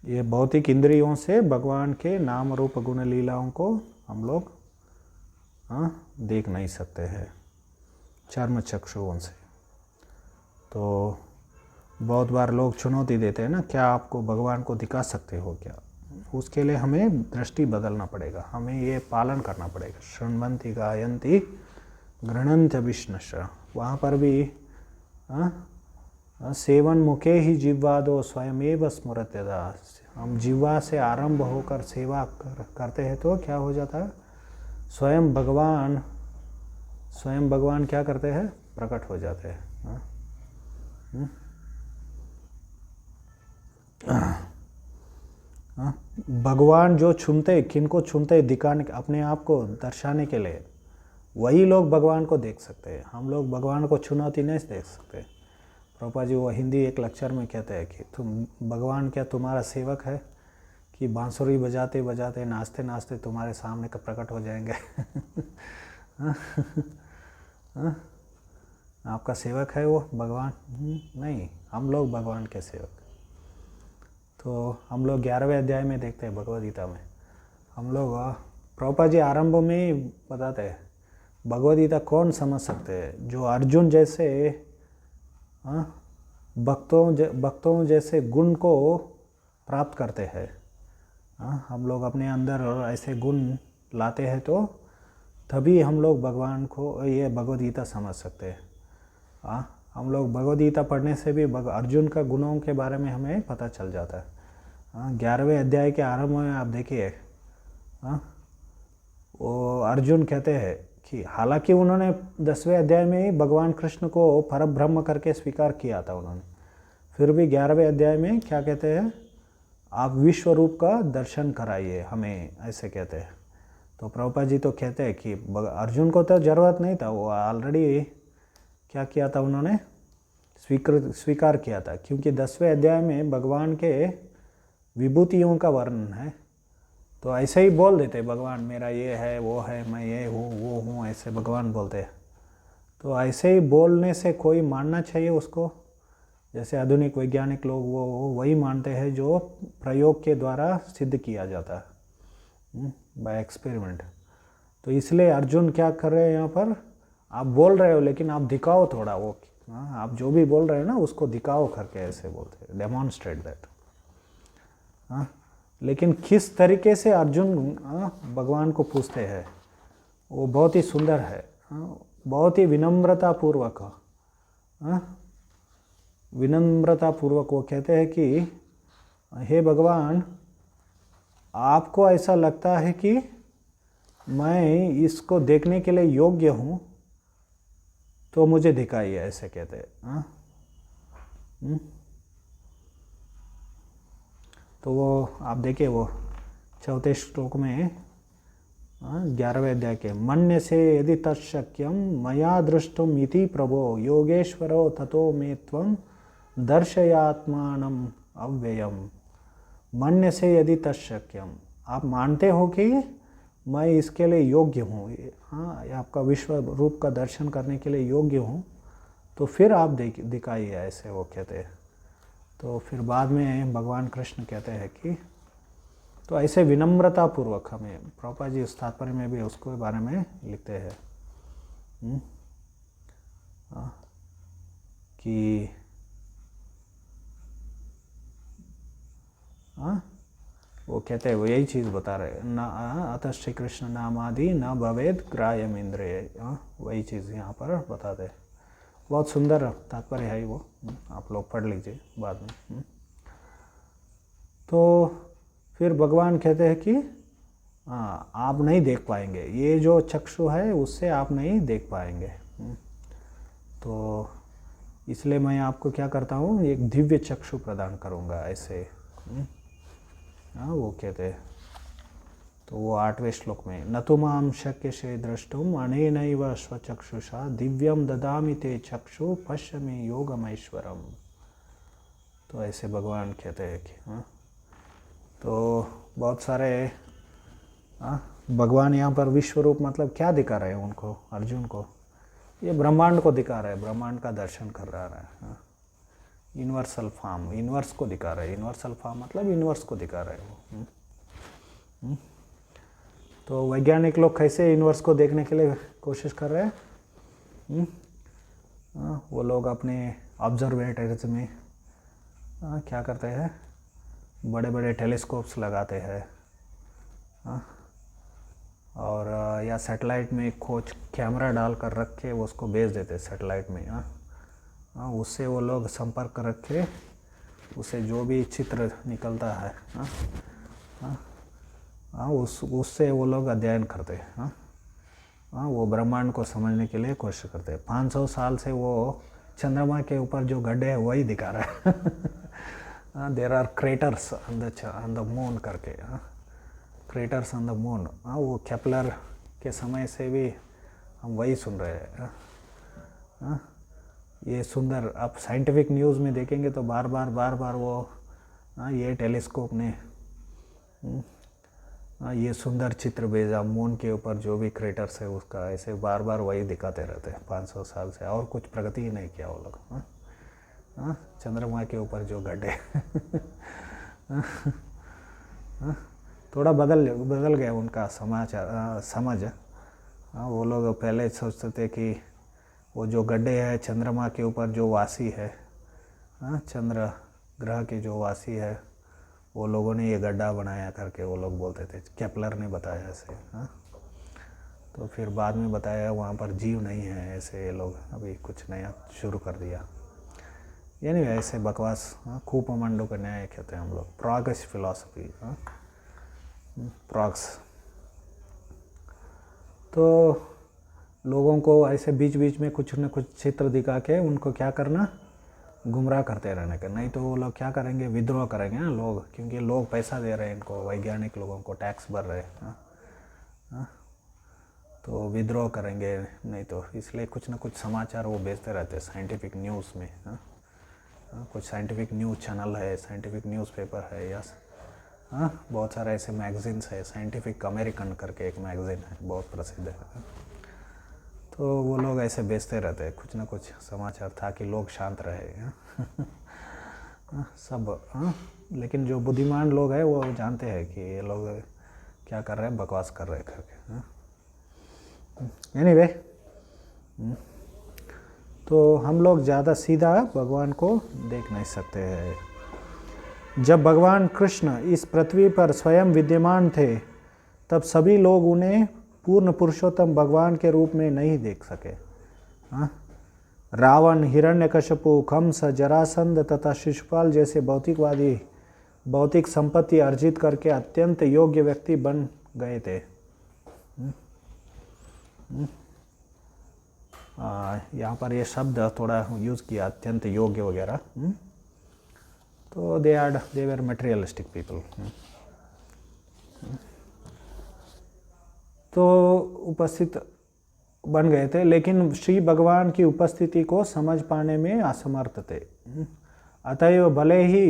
ये भौतिक इंद्रियों से भगवान के नाम रूप गुण लीलाओं को हम लोग देख नहीं सकते हैं चर्म चक्षुओं से। तो बहुत बार लोग चुनौती देते हैं ना, क्या आपको भगवान को दिखा सकते हो क्या? उसके लिए हमें दृष्टि बदलना पड़ेगा, हमें ये पालन करना पड़ेगा। शृण्वन्ति गायन्ति गृह्णन्ति विष्णुश, वहाँ पर भी सेवन मुखे ही जिह्वादो स्वयमेव स्मृत्यदा। हम जिह्वा से आरंभ होकर सेवा करते हैं तो क्या हो जाता है? स्वयं भगवान क्या करते हैं? प्रकट हो जाते हैं। भगवान जो चुनते, किनको चुनते दिखाने, अपने आप को दर्शाने के लिए, वही लोग भगवान को देख सकते हैं। हम लोग भगवान को चुनौती नहीं देख सकते। प्रभुपाद जी वो हिंदी एक लेक्चर में कहते हैं कि तुम भगवान क्या तुम्हारा सेवक है कि बांसुरी बजाते बजाते नाचते नाचते तुम्हारे सामने का प्रकट हो जाएंगे? आपका सेवक है वो भगवान? नहीं, हम लोग भगवान के सेवक। तो हम लोग 11वें अध्याय में देखते हैं भगवद गीता में, हम लोग प्रभुपाद जी आरंभ में ही बताते हैं भगवद गीता कौन समझ सकते हैं? जो अर्जुन जैसे भक्तों जैसे गुण को प्राप्त करते हैं। हम लोग अपने अंदर ऐसे गुण लाते हैं तो तभी हम लोग भगवान को ये भगवद गीता समझ सकते हैं। हम लोग भगवद गीता पढ़ने से भी अर्जुन का गुणों के बारे में हमें पता चल जाता है। 11वें अध्याय के आरंभ में आप देखिए, वो अर्जुन कहते हैं कि हालांकि उन्होंने 10वें अध्याय में ही भगवान कृष्ण को परब्रह्म करके स्वीकार किया था उन्होंने, फिर भी 11वें अध्याय में क्या कहते हैं? आप विश्व रूप का दर्शन कराइए हमें, ऐसे कहते हैं। तो प्रभुपाद जी तो कहते हैं कि अर्जुन को तो ज़रूरत नहीं था, वो ऑलरेडी क्या किया था, उन्होंने स्वीकार किया था, क्योंकि 10वें अध्याय में भगवान के विभूतियों का वर्णन है। तो ऐसे ही बोल देते भगवान मेरा ये है वो है, मैं ये हूँ वो हूँ, ऐसे भगवान बोलते हैं। तो ऐसे ही बोलने से कोई मानना चाहिए उसको। जैसे आधुनिक वैज्ञानिक लोग वो वही मानते हैं जो प्रयोग के द्वारा सिद्ध किया जाता है बाय एक्सपेरिमेंट। तो इसलिए अर्जुन क्या कर रहे हैं यहाँ पर? आप बोल रहे हो लेकिन आप दिखाओ थोड़ा, वो आप जो भी बोल रहे हो ना उसको दिखाओ करके ऐसे बोलते हैं, डेमोन्स्ट्रेट दैट। लेकिन किस तरीके से अर्जुन भगवान को पूछते हैं वो बहुत ही सुंदर है, बहुत ही विनम्रतापूर्वक वो कहते हैं कि हे भगवान, आपको ऐसा लगता है कि मैं इसको देखने के लिए योग्य हूँ तो मुझे दिखाइए, ऐसे कहते हैं। तो वो आप देखिए वो 4थे श्लोक में 11वें अध्याय के, मन्य से यदि तत्शक्यम मया दृष्टुम इति प्रभो योगेश्वरो ततो मे त्वं दर्शयात्मानम अव्ययम। मन्य से यदि तत्शक्यम, आप मानते हो कि मैं इसके लिए योग्य हूँ, आपका विश्व रूप का दर्शन करने के लिए योग्य हूँ, तो फिर आप दिखाइए, ऐसे वो कहते हैं। तो फिर बाद में भगवान कृष्ण कहते हैं कि तो ऐसे विनम्रतापूर्वक हमें, प्रभुपाद जी उस तात्पर्य में भी उसके बारे में लिखते हैं कि वो कहते हैं, वो यही चीज़ बता रहे न, अतः श्री कृष्ण नामादि न भवेद ग्राह्यम इंद्रिय, वही चीज़ यहाँ पर बताते हैं। बहुत सुंदर तात्पर्य है वो, आप लोग पढ़ लीजिए बाद में। तो फिर भगवान कहते हैं कि आप नहीं देख पाएंगे, ये जो चक्षु है उससे आप नहीं देख पाएंगे। तो इसलिए मैं आपको क्या करता हूँ, एक दिव्य चक्षु प्रदान करूँगा ऐसे। हाँ, वो कहते हैं। तो वो 8वें श्लोक में, न तो माम शक्यसे द्रष्टुम अनेनैव स्वचक्षुषा दिव्यम ददामि ते चक्षु पश्य मे योगमैश्वरम। तो ऐसे भगवान कहते हैं कि तो बहुत सारे भगवान यहाँ पर विश्व रूप मतलब क्या दिखा रहे हैं उनको, अर्जुन को? ये ब्रह्मांड को दिखा रहे हैं, ब्रह्मांड का दर्शन कर रहा है। यूनिवर्सल फॉर्म, यूनिवर्स को दिखा रहे हैं। यूनिवर्सल फॉर्म मतलब यूनिवर्स को दिखा रहे हैं वो। तो वैज्ञानिक लोग कैसे यूनिवर्स को देखने के लिए कोशिश कर रहे हैं? वो लोग अपने ऑब्जर्वेटरीज में क्या करते हैं, बड़े बड़े टेलीस्कोप्स लगाते हैं और या सैटेलाइट में खोज कैमरा डाल कर रख के वो उसको भेज देते हैं सैटेलाइट में। उससे वो लोग संपर्क रख के उससे जो भी चित्र निकलता है उससे वो लोग अध्ययन करते हैं। वो ब्रह्मांड को समझने के लिए कोशिश करते हैं। 500 साल से वो चंद्रमा के ऊपर जो गड्ढे हैं वही दिखा रहा है। There are craters on the moon करके, क्रेटर्स ऑन द मून। वो केपलर के समय से भी हम वही सुन रहे हैं। ये सुंदर, आप साइंटिफिक न्यूज़ में देखेंगे तो बार बार वो ये टेलीस्कोप ने ये सुंदर चित्र भेजा मून के ऊपर, जो भी क्रेटर्स है उसका, ऐसे बार बार वही दिखाते रहते हैं 500 साल से, और कुछ प्रगति ही नहीं किया वो लोग। चंद्रमा के ऊपर जो गड्ढे थोड़ा बदल गया उनका समझ। वो लोग पहले सोचते थे कि वो जो गड्ढे है चंद्रमा के ऊपर जो वासी है, चंद्र ग्रह के जो वासी है, वो लोगों ने ये गड्ढा बनाया करके वो लोग बोलते थे। केपलर ने बताया ऐसे। तो फिर बाद में बताया वहाँ पर जीव नहीं है, ऐसे ये लोग अभी कुछ नया शुरू कर दिया। यानी ऐसे बकवास, खूब मंडो का न्याय कहते हैं हम लोग, प्रोग्रेस फिलॉसफी, प्रॉग्स। तो लोगों को ऐसे बीच बीच में कुछ न कुछ चित्र दिखा के उनको क्या करना, गुमराह करते रहने का। नहीं तो वो लोग क्या करेंगे, विद्रोह करेंगे ना लोग, क्योंकि लोग पैसा दे रहे हैं इनको, वैज्ञानिक लोगों को टैक्स भर रहे हैं। तो विद्रोह करेंगे नहीं तो, इसलिए कुछ न कुछ समाचार वो भेजते रहते हैं साइंटिफिक न्यूज़ में। कुछ साइंटिफिक न्यूज़ चैनल है, साइंटिफिक न्यूज़पेपर है, यस। बहुत सारे ऐसे मैगजीन्स है, साइंटिफिक अमेरिकन करके एक मैगजीन है, बहुत प्रसिद्ध है। तो वो लोग ऐसे बेचते रहते हैं कुछ ना कुछ समाचार, ताकि लोग शांत रहे। सब लेकिन जो बुद्धिमान लोग हैं वो जानते हैं कि ये लोग क्या कर रहे हैं, बकवास कर रहे हैं करके। एनीवे, तो हम लोग ज़्यादा सीधा भगवान को देख नहीं सकते हैं। जब भगवान कृष्ण इस पृथ्वी पर स्वयं विद्यमान थे तब सभी लोग उन्हें पूर्ण पुरुषोत्तम भगवान के रूप में नहीं देख सके। रावण, हिरण्यकश्यपु, कंस, जरासंध तथा शिशुपाल जैसे भौतिकवादी भौतिक संपत्ति अर्जित करके अत्यंत योग्य व्यक्ति बन गए थे। यहाँ पर ये शब्द थोड़ा यूज़ किया, अत्यंत योग्य वगैरह। तो दे वर मटेरियलिस्टिक पीपल। तो उपस्थित बन गए थे, लेकिन श्री भगवान की उपस्थिति को समझ पाने में असमर्थ थे। अतएव भले ही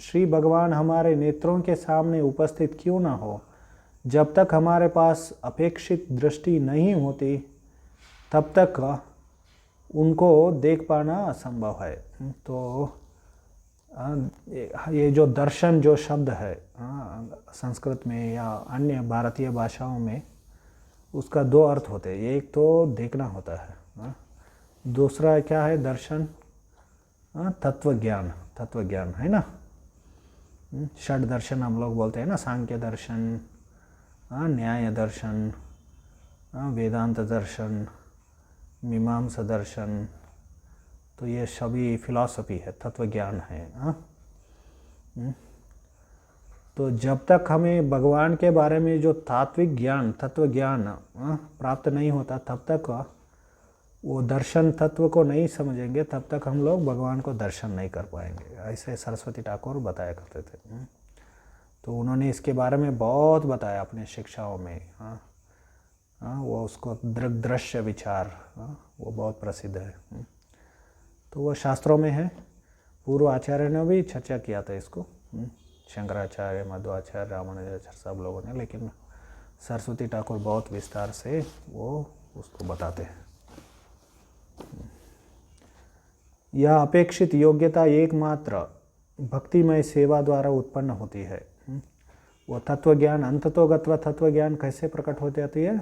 श्री भगवान हमारे नेत्रों के सामने उपस्थित क्यों ना हो, जब तक हमारे पास अपेक्षित दृष्टि नहीं होती तब तक उनको देख पाना असंभव है। तो ये जो दर्शन जो शब्द है संस्कृत में या अन्य भारतीय भाषाओं में, उसका दो अर्थ होते हैं। एक तो देखना होता है, दूसरा क्या है, दर्शन, तत्व ज्ञान है ना। षड दर्शन हम लोग बोलते हैं ना, सांख्य दर्शन, न्याय दर्शन, वेदांत दर्शन, मीमांसा दर्शन। तो ये सभी फिलॉसफी है, तत्व ज्ञान है। तो जब तक हमें भगवान के बारे में जो तात्विक ज्ञान, तत्व ज्ञान प्राप्त नहीं होता, तब तक वो दर्शन तत्व को नहीं समझेंगे तब तक हम लोग भगवान को दर्शन नहीं कर पाएंगे, ऐसे सरस्वती ठाकुर बताया करते थे। तो उन्होंने इसके बारे में बहुत बताया अपने शिक्षाओं में। वो उसको दृश्य विचार, वो बहुत प्रसिद्ध है। तो वो शास्त्रों में है। पूर्व आचार्य ने भी चर्चा किया था इसको, शंकराचार्य, मध्वाचार्य, रामानुजाचार्य सब लोगों ने, लेकिन सरस्वती ठाकुर बहुत विस्तार से वो उसको बताते हैं। यह अपेक्षित योग्यता एकमात्र भक्तिमय सेवा द्वारा उत्पन्न होती है। वो तत्व ज्ञान, अंततोगत्वा तत्व ज्ञान कैसे प्रकट हो जाती है?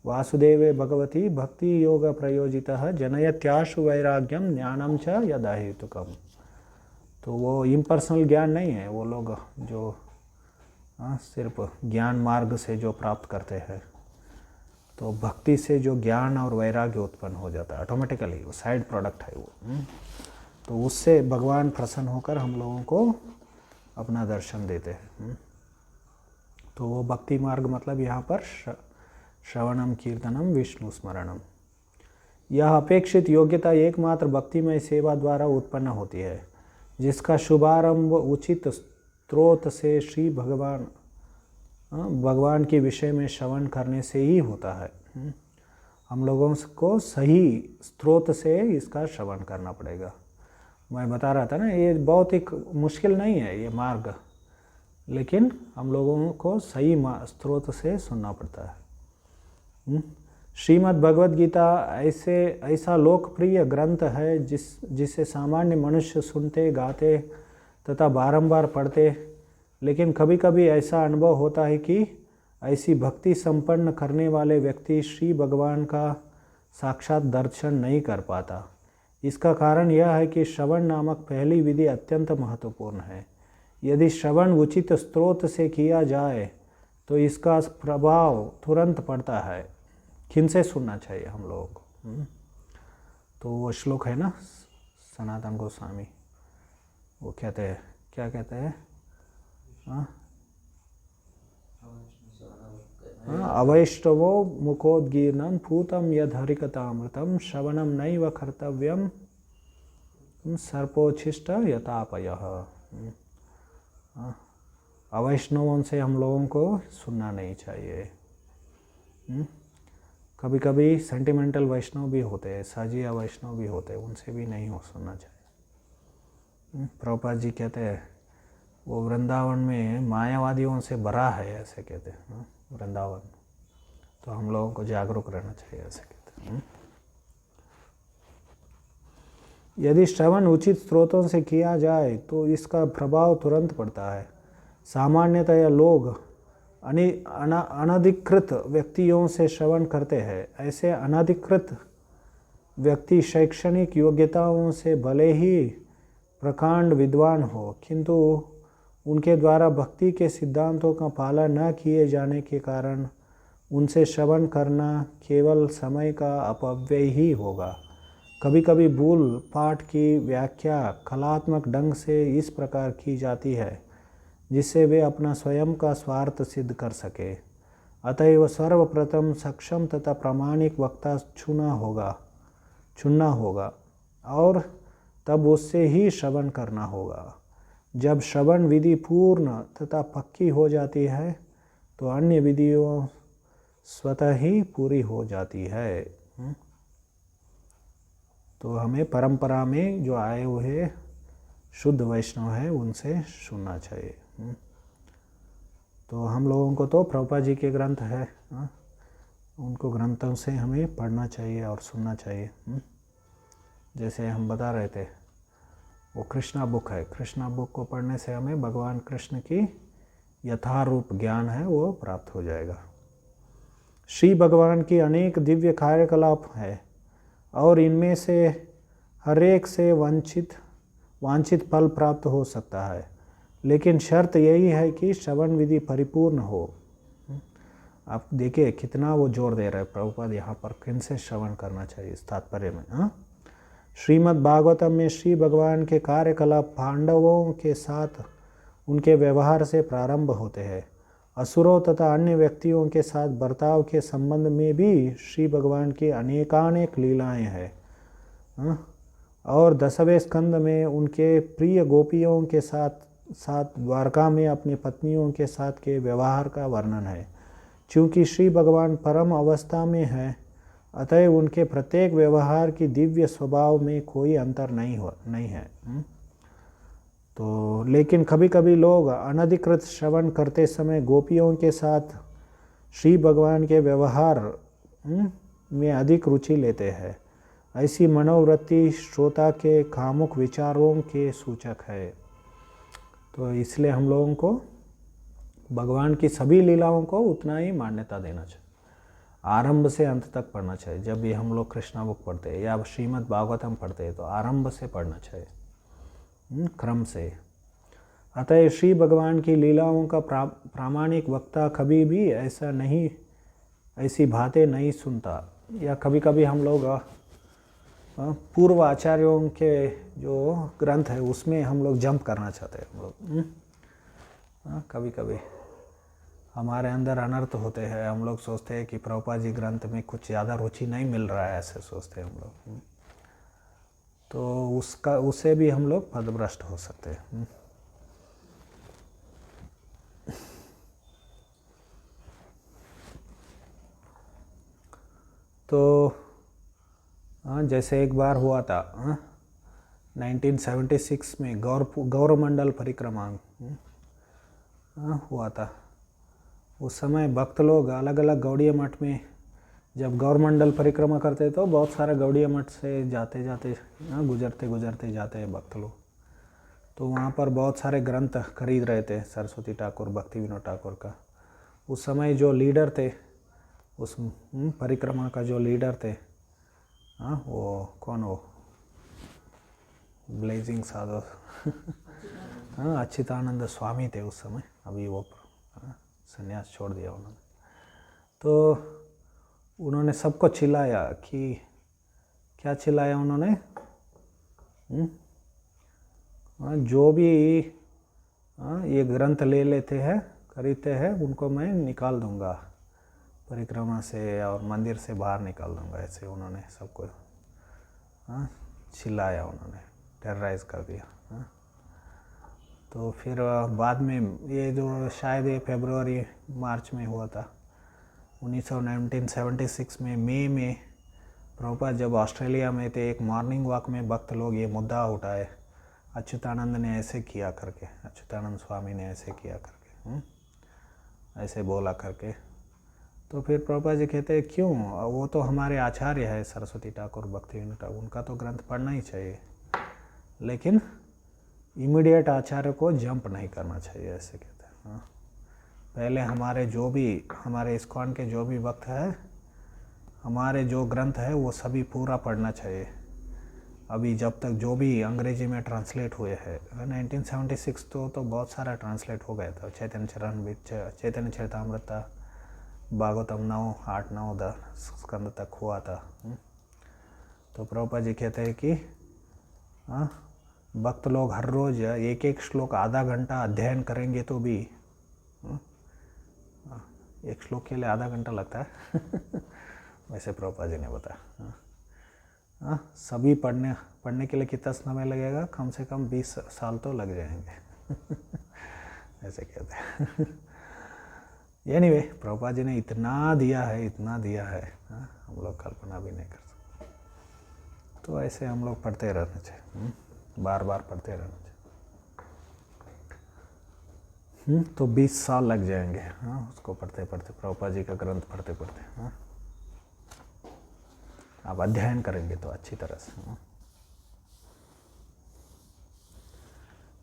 वासुदेवे भगवती भक्ति योग प्रयोजितः जनयत्याशु वैराग्यम ज्ञानम च यदाहेतुकम। तो वो इम्पर्सनल ज्ञान नहीं है, वो लोग जो सिर्फ ज्ञान मार्ग से जो प्राप्त करते हैं, तो भक्ति से जो ज्ञान और वैराग्य उत्पन्न हो जाता है ऑटोमेटिकली, वो साइड प्रोडक्ट है वो। तो उससे भगवान प्रसन्न होकर हम लोगों को अपना दर्शन देते हैं। तो वो भक्ति मार्ग मतलब यहाँ पर श्रवणम कीर्तनम विष्णु स्मरणम। यह अपेक्षित योग्यता एकमात्र भक्तिमय सेवा द्वारा उत्पन्न होती है, जिसका शुभारंभ उचित स्रोत से श्री भगवान के विषय में श्रवण करने से ही होता है। हम लोगों को सही स्रोत से इसका श्रवण करना पड़ेगा। मैं बता रहा था ना, ये बहुत ही मुश्किल नहीं है ये मार्ग, लेकिन हम लोगों को सही स्रोत से सुनना पड़ता है। श्रीमद् भगवद गीता ऐसा लोकप्रिय ग्रंथ है जिसे सामान्य मनुष्य सुनते, गाते तथा बारंबार पढ़ते, लेकिन कभी कभी ऐसा अनुभव होता है कि ऐसी भक्ति संपन्न करने वाले व्यक्ति श्री भगवान का साक्षात दर्शन नहीं कर पाता। इसका कारण यह है कि श्रवण नामक पहली विधि अत्यंत महत्वपूर्ण है। यदि श्रवण उचित स्रोत से किया जाए तो इसका प्रभाव तुरंत पड़ता है। किनसे सुनना चाहिए हम लोगों को? तो वो श्लोक है ना, सनातन गोस्वामी वो कहते हैं, क्या कहते हैं? अवैष्णवो मुखोद्गीर्णं पूतं यद् हरिकथामृतं श्रवणं नैव कर्तव्यं सर्पोच्छिष्ट यतापयः। अवैष्णवों से हम लोगों को सुनना नहीं चाहिए। कभी कभी सेंटिमेंटल वैष्णव भी होते हैं, साजिया वैष्णव भी होते हैं, उनसे भी नहीं सुनना चाहिए। प्रभुपाद जी कहते हैं वो वृंदावन में मायावादियों से भरा है, ऐसे कहते हैं वृंदावन। तो हम लोगों को जागरूक रहना चाहिए, ऐसे कहते हैं। यदि श्रवण उचित स्रोतों से किया जाए तो इसका प्रभाव तुरंत पड़ता है। सामान्यतः लोग अनधिकृत व्यक्तियों से श्रवण करते हैं। ऐसे अनधिकृत व्यक्ति शैक्षणिक योग्यताओं से भले ही प्रकांड विद्वान हो, किंतु उनके द्वारा भक्ति के सिद्धांतों का पालन न किए जाने के कारण उनसे श्रवण करना केवल समय का अपव्यय ही होगा। कभी कभी भूल पाठ की व्याख्या कलात्मक ढंग से इस प्रकार की जाती है जिससे वे अपना स्वयं का स्वार्थ सिद्ध कर सके। अतएव सर्वप्रथम सक्षम तथा प्रामाणिक वक्ता चुनना होगा और तब उससे ही श्रवण करना होगा। जब श्रवण विधि पूर्ण तथा पक्की हो जाती है तो अन्य विधियों स्वतः ही पूरी हो जाती है। तो हमें परंपरा में जो आए हुए शुद्ध वैष्णव है उनसे सुनना चाहिए। तो हम लोगों को तो प्रभुपाद जी के ग्रंथ है, उनको ग्रंथों से हमें पढ़ना चाहिए और सुनना चाहिए। जैसे हम बता रहे थे वो कृष्णा बुक है, कृष्णा बुक को पढ़ने से हमें भगवान कृष्ण की यथारूप ज्ञान है वो प्राप्त हो जाएगा। श्री भगवान की अनेक दिव्य कार्यकलाप है और इनमें से हर एक से वांछित फल प्राप्त हो सकता है, लेकिन शर्त यही है कि श्रवण विधि परिपूर्ण हो। आप देखिए कितना वो जोर दे रहे हैं प्रभुपाद यहाँ पर, किनसे श्रवण करना चाहिए इस तात्पर्य में। श्रीमद् भागवतम में श्री भगवान के कार्यकलाप पांडवों के साथ उनके व्यवहार से प्रारंभ होते हैं असुरों तथा अन्य व्यक्तियों के साथ बर्ताव के संबंध में भी श्री भगवान की अनेकानेक लीलाएं हैं। और 10वें स्कंद में उनके प्रिय गोपियों के साथ साथ द्वारका में अपनी पत्नियों के साथ के व्यवहार का वर्णन है। चूँकि श्री भगवान परम अवस्था में है, अतः उनके प्रत्येक व्यवहार की दिव्य स्वभाव में कोई अंतर नहीं है। तो लेकिन कभी कभी लोग अनधिकृत श्रवण करते समय गोपियों के साथ श्री भगवान के व्यवहार में अधिक रुचि लेते हैं। ऐसी मनोवृत्ति श्रोता के कामुक विचारों के सूचक है। तो इसलिए हम लोगों को भगवान की सभी लीलाओं को उतना ही मान्यता देना चाहिए, आरंभ से अंत तक पढ़ना चाहिए। जब भी हम लोग कृष्णा बुक पढ़ते हैं या श्रीमद् भागवतम पढ़ते हैं तो आरंभ से पढ़ना चाहिए, क्रम से। अतः श्री भगवान की लीलाओं का प्रामाणिक वक्ता कभी भी ऐसी बातें नहीं सुनता। या कभी कभी हम लोग पूर्व आचार्यों के जो ग्रंथ है उसमें हम लोग जंप करना चाहते हैं। हम लोग कभी कभी हमारे अंदर अनर्थ होते हैं, हम लोग सोचते हैं कि प्रभुपाद जी ग्रंथ में कुछ ज़्यादा रुचि नहीं मिल रहा है, ऐसे सोचते हैं हम लोग। तो उससे भी हम लोग पदभ्रष्ट हो सकते हैं। तो जैसे एक बार हुआ था 1976 में गौरमंडल परिक्रमा हुआ था। उस समय भक्त लोग अलग अलग गौड़ीय मठ में जब गौरमंडल परिक्रमा करते तो बहुत सारे गौड़ीय मठ से जाते जाते गुजरते जाते हैं भक्त लोग। तो वहाँ पर बहुत सारे ग्रंथ खरीद रहे थे, सरस्वती ठाकुर, भक्ति विनोद ठाकुर का। उस समय जो लीडर थे, उस परिक्रमा का जो लीडर थे, वो कौन, वो ब्लेजिंग साधु अच्युतानंद स्वामी थे उस समय। अभी वो संन्यास छोड़ दिया उन्होंने। तो उन्होंने सबको चिल्लाया कि क्या चिल्लाया उन्होंने, जो भी ये ग्रंथ ले लेते हैं, खरीदते हैं, उनको मैं निकाल दूंगा परिक्रमा से और मंदिर से बाहर निकाल दूंगा। ऐसे उन्होंने सबको चिल्लाया, उन्होंने टेरराइज कर दिया। तो फिर बाद में ये जो शायद ये फरवरी मार्च में हुआ था 1976 में, मई में प्रभुपाद जब ऑस्ट्रेलिया में थे, एक मॉर्निंग वॉक में भक्त लोग ये मुद्दा उठाए, अच्युतानंद ने ऐसे किया करके, अच्युतानंद स्वामी ने ऐसे किया करके, ऐसे बोला करके। तो फिर प्रभुपाद जी कहते हैं क्यों, वो तो हमारे आचार्य है सरस्वती ठाकुर, भक्ति विनोद ठाकुर, उनका तो ग्रंथ पढ़ना ही चाहिए, लेकिन इमीडिएट आचार्य को जंप नहीं करना चाहिए, ऐसे कहते हैं। पहले हमारे इस्कॉन के जो भी भक्त है, हमारे जो ग्रंथ है वो सभी पूरा पढ़ना चाहिए। अभी जब तक जो भी अंग्रेजी में ट्रांसलेट हुए हैं, 1976 तो बहुत सारा ट्रांसलेट हो गया था। चैतन्य चरण भी, चैतन्य चरितामृत, भागवतम 9, 8, 9, 10 स्कंद तक हुआ था। तो प्रभुपाद जी कहते हैं कि भक्त लोग हर रोज एक एक श्लोक आधा घंटा अध्ययन करेंगे तो भी, एक श्लोक के लिए आधा घंटा लगता है वैसे प्रभुपाद जी ने बताया। सभी पढ़ने के लिए कितना समय लगेगा, कम से कम 20 साल तो लग जाएंगे ऐसे कहते हैं। एनीवे, प्रभुपाद जी ने इतना दिया है, हम लोग कल्पना भी नहीं कर सकते। तो ऐसे हम लोग पढ़ते रहना चाहिए, बार बार पढ़ते रहना चाहिए। तो 20 साल लग जाएंगे उसको पढ़ते पढ़ते, प्रभुपाद जी का ग्रंथ पढ़ते पढ़ते। आप अध्ययन करेंगे तो अच्छी तरह से।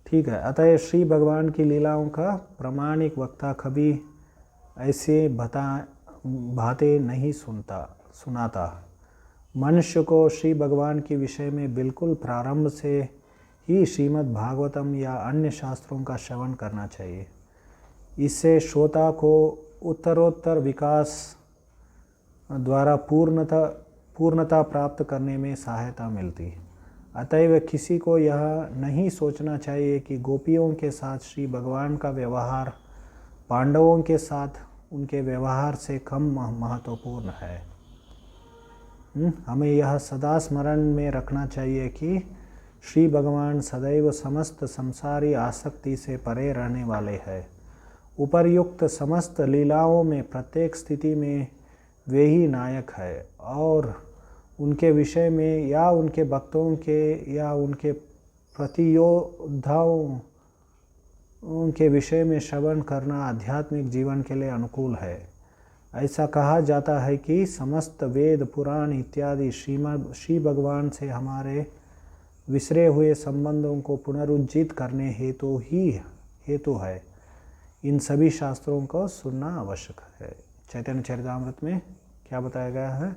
ठीक है। अतः श्री भगवान की लीलाओं का प्रामाणिक वक्ता कभी ऐसे बातें नहीं सुनाता। मनुष्य को श्री भगवान के विषय में बिल्कुल प्रारंभ से ही श्रीमद् भागवतम या अन्य शास्त्रों का श्रवण करना चाहिए। इससे श्रोता को उत्तरोत्तर विकास द्वारा पूर्णता प्राप्त करने में सहायता मिलती। अतएव किसी को यह नहीं सोचना चाहिए कि गोपियों के साथ श्री भगवान का व्यवहार पांडवों के साथ उनके व्यवहार से कम महत्वपूर्ण है। हमें यह सदा स्मरण में रखना चाहिए कि श्री भगवान सदैव समस्त संसारी आसक्ति से परे रहने वाले हैं। उपर्युक्त समस्त लीलाओं में प्रत्येक स्थिति में वे ही नायक है और उनके विषय में या उनके भक्तों के या उनके प्रतियोद्धाओं उनके विषय में श्रवण करना आध्यात्मिक जीवन के लिए अनुकूल है। ऐसा कहा जाता है कि समस्त वेद पुराण इत्यादि श्री भगवान से हमारे विसरे हुए संबंधों को पुनरुज्जीवित करने हेतु है। इन सभी शास्त्रों को सुनना आवश्यक है। चैतन्य चरितामृत में क्या बताया गया है?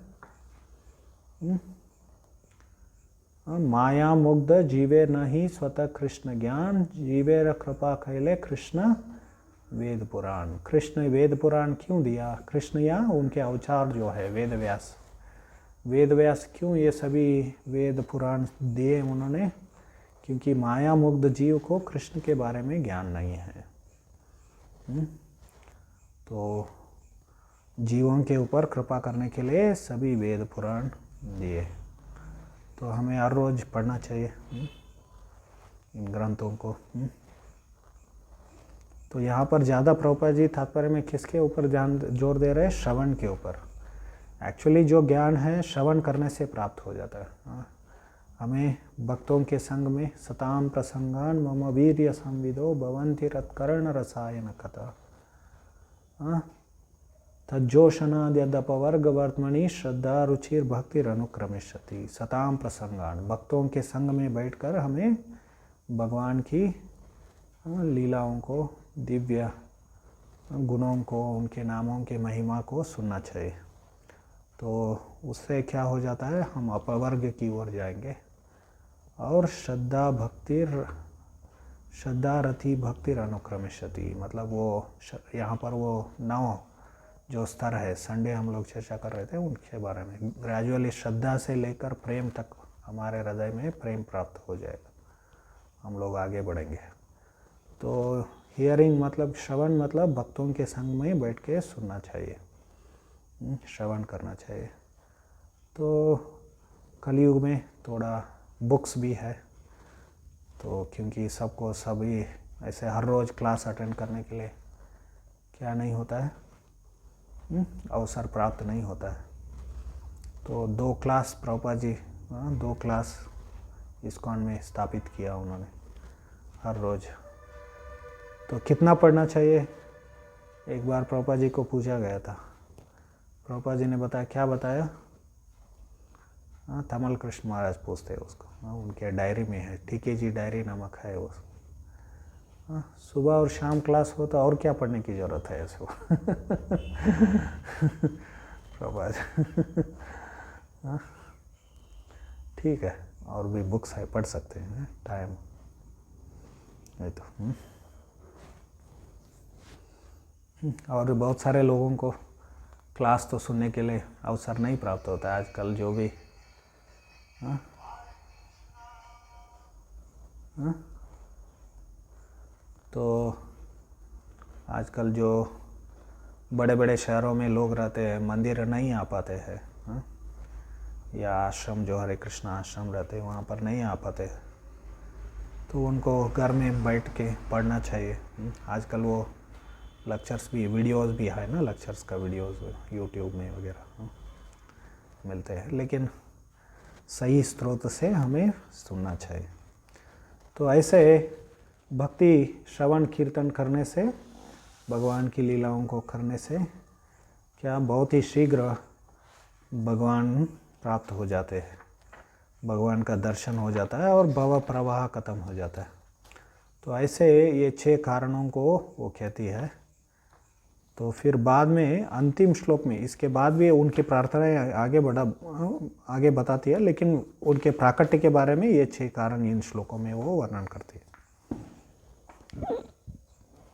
माया मुग्ध जीवे नहीं स्वतः कृष्ण ज्ञान, जीवे कृपा कैले कृष्ण वेद पुराण। कृष्ण वेद पुराण क्यों दिया? कृष्ण या उनके अवतार जो है वेद व्यास क्यों ये सभी वेद पुराण दिए उन्होंने? क्योंकि माया मुग्ध जीव को कृष्ण के बारे में ज्ञान नहीं है। तो जीवों के ऊपर कृपा करने के लिए सभी वेद पुराण दिए। तो हमें हर रोज पढ़ना चाहिए इन ग्रंथों को। तो यहाँ पर ज़्यादा प्रभुपाद जी तात्पर्य में किसके ऊपर जोर दे रहे हैं? श्रवण के ऊपर। एक्चुअली जो ज्ञान है श्रवण करने से प्राप्त हो जाता है। हमें भक्तों के संग में सताम प्रसंगान मम वीर्य संविदो भवन्ति रत्कर्ण रसायन कथा तज्जोषणाद्यदपवर्ग वर्तमणि श्रद्धा रुचिर भक्तिर अनुक्रमिष्यति। सताम प्रसंगान, भक्तों के संग में बैठकर हमें भगवान की लीलाओं को, दिव्य गुणों को, उनके नामों के महिमा को सुनना चाहिए। तो उससे क्या हो जाता है? हम अपवर्ग की ओर जाएंगे और श्रद्धा रति भक्तिर अनुक्रमिष्यति। मतलब वो यहाँ पर वो 9 जो स्तर है, संडे हम लोग चर्चा कर रहे थे उनके बारे में। ग्रेजुअली श्रद्धा से लेकर प्रेम तक हमारे हृदय में प्रेम प्राप्त हो जाएगा, हम लोग आगे बढ़ेंगे। तो हियरिंग मतलब श्रवण मतलब भक्तों के संग में बैठ के सुनना चाहिए, श्रवण करना चाहिए। तो कलयुग में थोड़ा बुक्स भी है, तो क्योंकि सबको सभी ऐसे हर रोज़ क्लास अटेंड करने के लिए क्या नहीं होता है, अवसर प्राप्त नहीं होता है। तो 2 class Prabhupada ji 2 class ISKCON में स्थापित किया उन्होंने हर रोज़। तो कितना पढ़ना चाहिए? एक बार प्रभुपाद जी को पूछा गया था, प्रभुपाद जी ने बताया, क्या बताया? तमल कृष्ण महाराज पूछते हैं उसको, उनके डायरी में है, ठीके जी डायरी नामक है वो। सुबह और शाम क्लास हो तो और क्या पढ़ने की ज़रूरत है ऐसे प्रभुपाद ठीक है, और भी बुक्स है, पढ़ सकते हैं, टाइम नहीं तो। और बहुत सारे लोगों को क्लास तो सुनने के लिए अवसर नहीं प्राप्त होता है आजकल। जो भी तो आजकल जो बड़े बड़े शहरों में लोग रहते हैं, मंदिर नहीं आ पाते हैं, या आश्रम जो हरे कृष्णा आश्रम रहते हैं वहाँ पर नहीं आ पाते, तो उनको घर में बैठ के पढ़ना चाहिए। आजकल वो लेक्चर्स भी, वीडियोस भी है ना, लेक्चर्स का वीडियोस यूट्यूब में वगैरह मिलते हैं, लेकिन सही स्रोत से हमें सुनना चाहिए। तो ऐसे भक्ति श्रवण कीर्तन करने से, भगवान की लीलाओं को करने से क्या बहुत ही शीघ्र भगवान प्राप्त हो जाते हैं, भगवान का दर्शन हो जाता है और भव प्रवाह खत्म हो जाता है। तो ऐसे ये 6 कारणों को वो कहती है। तो फिर बाद में अंतिम श्लोक में इसके बाद भी उनकी प्रार्थनाएं आगे बताती है, लेकिन उनके प्राकट्य के बारे में ये 6 कारण इन श्लोकों में वो वर्णन करती है।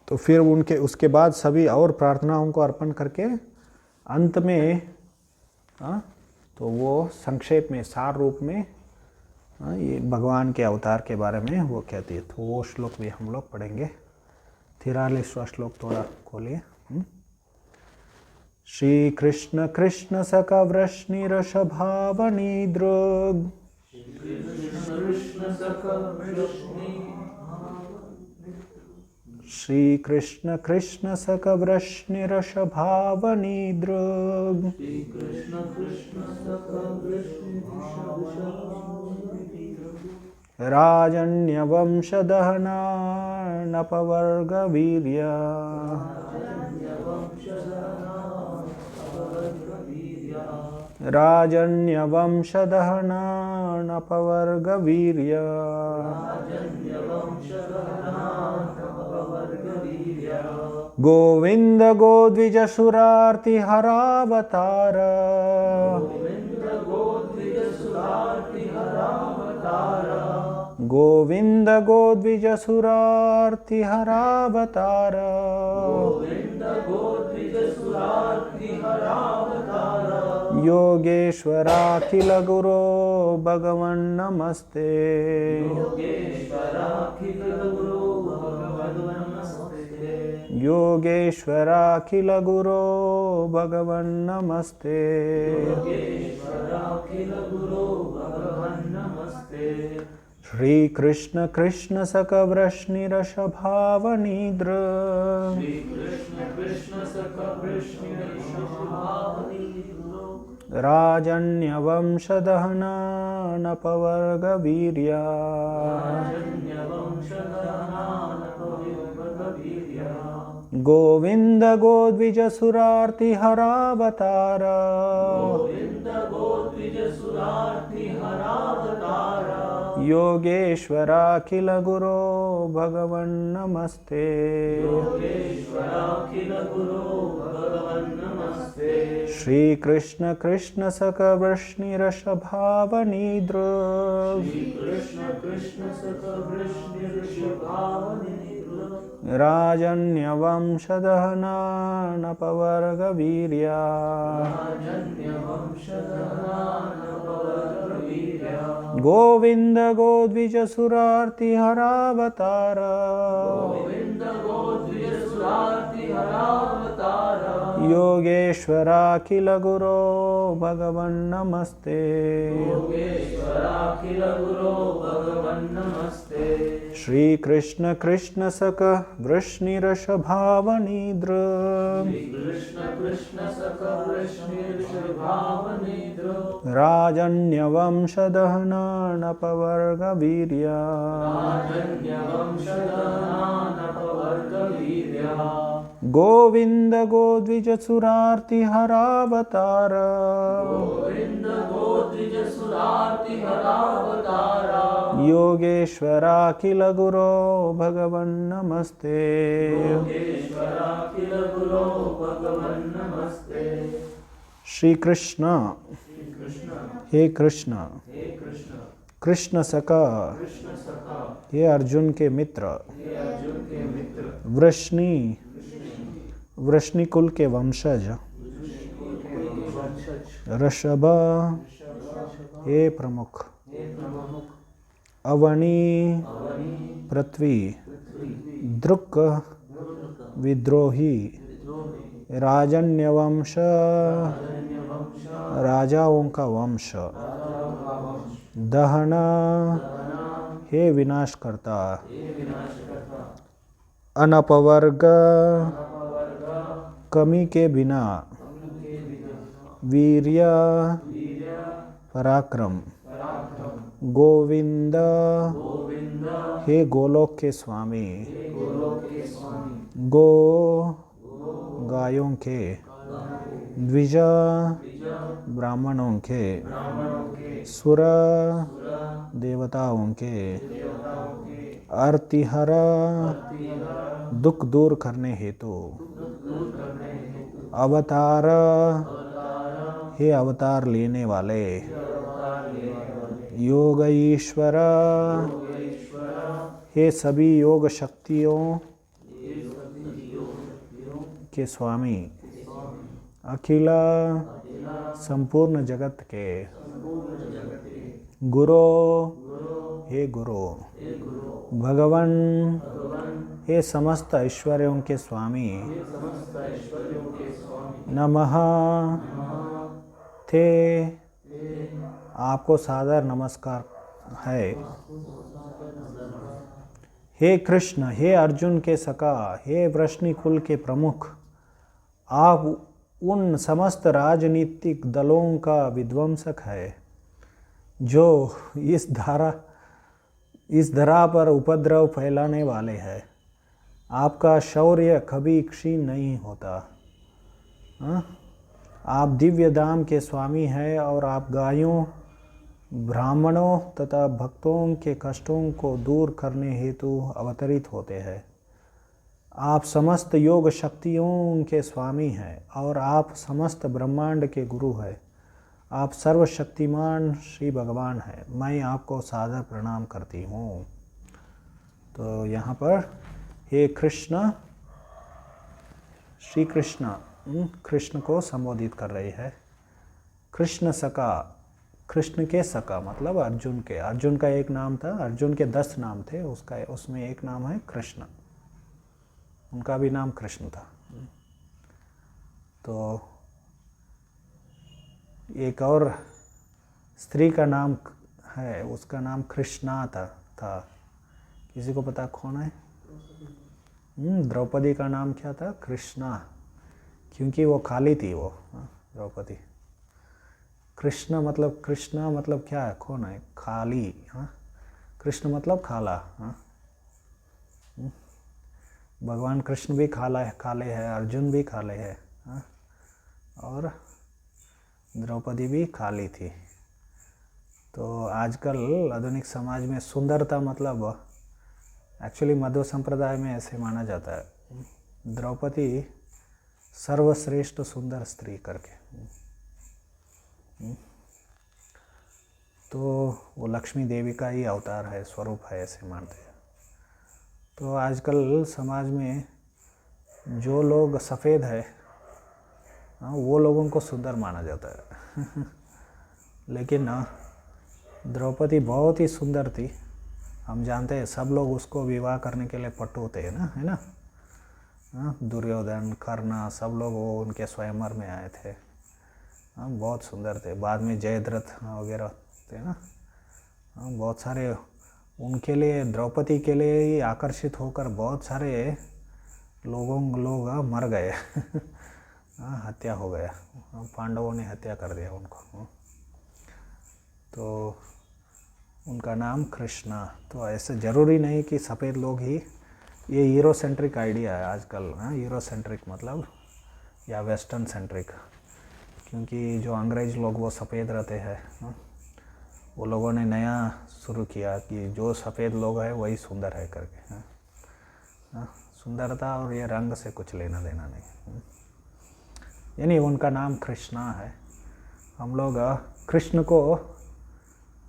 तो फिर उसके बाद सभी और प्रार्थनाओं को अर्पण करके अंत में तो वो संक्षेप में, सार रूप में ये भगवान के अवतार के बारे में वो कहती है। तो वो श्लोक भी हम लोग पढ़ेंगे 43वां श्लोक थोड़ा खोलिए। श्री कृष्ण कृष्ण सका वृष्णिरषभावनी दृग श्री कृष्ण कृष्ण सका वृष्णिरषभावनी दृग राजन्यवंशदहना नपवर्गवीर्य राजन्यवंशदहना नपवर्गवीर्य गोविंद गोद्विजसुरार्तिहरावतार गोविंद गोद्विजसुरार्तिहरावतार योगेश्वराखिल गुरो भगवन् नमस्ते योगेश्वराखिल गुरो भगवन् नमस्ते श्री कृष्ण कृष्ण सक वृष्णिरषभावनी दृग राजन्यवंशदहना नपवर्गवीर्य गोविंद गोद्विजसुरार्तिहरावतार योगेश्वराखिल गुरो भगवन् नमस्ते श्री कृष्ण कृष्ण सक वृष्णिरषभावनी दृग राजन्यवंशदहना नपवर्गवीर्य गोविंद गोद्विजसुरार्तिहरावतार योगेश्वराखिल गुरो भगवन् नमस्ते श्री कृष्ण कृष्ण सक वृष्णिरषभावनी दृग राजन्यवंशदहना नपवर्गवीर्य गोविंद गोद्विजसुरार्तिहरावतार योगेश्वराखिल गुरो भगवन् नमस्ते श्री कृष्ण हे कृष्ण कृष्ण सका हे अर्जुन के मित्र वृष्णि वृष्णि कुल के वंशज ऋषभ हे प्रमुख अवनी पृथ्वी दृक् विद्रोही राजन्यवंश राजाओं का वंश दहना हे विनाश करता अनपवर्ग कमी के बिना वीर्य पराक्रम गोविंद हे गोलोक के स्वामी गो गायों के द्विज ब्राह्मणों के सुर देवताओं के अर्तिहर दुख दूर करने हेतु अवतार हे अवतार लेने वाले योग ईश्वर हे सभी योग शक्तियों के स्वामी अखिला संपूर्ण जगत के गुरु हे गुरु भगवान हे समस्त ऐश्वर्यों के स्वामी, हे समस्त ऐश्वर्यों के स्वामी, नमः नमः थे। ते आपको सादर नमस्कार है। हे कृष्ण, हे अर्जुन के सखा, हे वृष्णि कुल के प्रमुख, आप उन समस्त राजनीतिक दलों का विध्वंसक है जो इस धरा पर उपद्रव फैलाने वाले हैं। आपका शौर्य कभी क्षीण नहीं होता। हाँ? आप दिव्य धाम के स्वामी हैं और आप गायों, ब्राह्मणों तथा भक्तों के कष्टों को दूर करने हेतु अवतरित होते हैं। आप समस्त योग शक्तियों के स्वामी हैं और आप समस्त ब्रह्मांड के गुरु हैं। आप सर्वशक्तिमान श्री भगवान हैं। मैं आपको सादर प्रणाम करती हूँ। तो यहाँ पर हे कृष्ण, श्री कृष्ण कृष्ण को संबोधित कर रही है। कृष्ण सका, कृष्ण के सका मतलब अर्जुन के। अर्जुन का एक नाम था, अर्जुन के 10 नाम थे, उसमें एक नाम है कृष्ण। उनका भी नाम कृष्ण था। तो एक और स्त्री का नाम है, उसका नाम कृष्णा था। किसी को पता कौन है? द्रौपदी का नाम क्या था? कृष्णा, क्योंकि वो खाली थी वो द्रौपदी। कृष्ण मतलब क्या है? कौन है? खाली। हाँ, कृष्ण मतलब खाला। हाँ, भगवान कृष्ण भी खाले है, अर्जुन भी खाले है। हाँ, और द्रौपदी भी खाली थी। तो आजकल आधुनिक समाज में सुंदरता मतलब एक्चुअली मध्व संप्रदाय में ऐसे माना जाता है, द्रौपदी सर्वश्रेष्ठ सुंदर स्त्री करके। तो वो लक्ष्मी देवी का ही अवतार है, स्वरूप है, ऐसे मानते हैं। तो आजकल समाज में जो लोग सफ़ेद है वो लोगों को सुंदर माना जाता है लेकिन द्रौपदी बहुत ही सुंदर थी। हम जानते हैं, सब लोग उसको विवाह करने के लिए पट्टू होते हैं ना, है ना। दुर्योधन, कर्ण, सब लोग वो उनके स्वयंवर में आए थे। बहुत सुंदर थे। बाद में जयद्रथ वगैरह थे ना, बहुत सारे उनके लिए, द्रौपदी के लिए ही आकर्षित होकर बहुत सारे लोग मर गए हत्या हो गया। पांडवों ने हत्या कर दिया उनको। तो उनका नाम कृष्णा। तो ऐसे ज़रूरी नहीं कि सफ़ेद लोग ही, ये हीरो सेंट्रिक आइडिया है आजकल। हीरो सेंट्रिक मतलब या वेस्टर्न सेंट्रिक, क्योंकि जो अंग्रेज लोग वो सफ़ेद रहते हैं, वो लोगों ने नया शुरू किया कि जो सफ़ेद लोग हैं वही सुंदर है करके। सुंदरता और ये रंग से कुछ लेना देना नहीं। यानी उनका नाम कृष्णा है। हम लोग कृष्ण को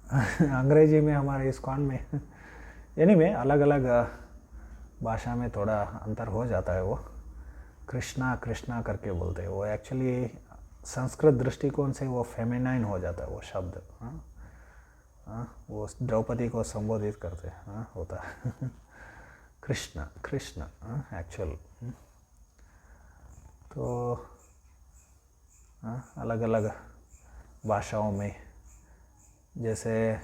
अंग्रेजी में हमारे इस्कॉन में यानी में अलग अलग भाषा में थोड़ा अंतर हो जाता है। वो कृष्णा कृष्णा करके बोलते हैं। वो एक्चुअली संस्कृत दृष्टिकोण से वो फेमिनाइन हो जाता है वो शब्द। वो द्रौपदी को संबोधित करते होता है कृष्ण कृष्ण एक्चुअल। तो अलग अलग भाषाओं में, जैसे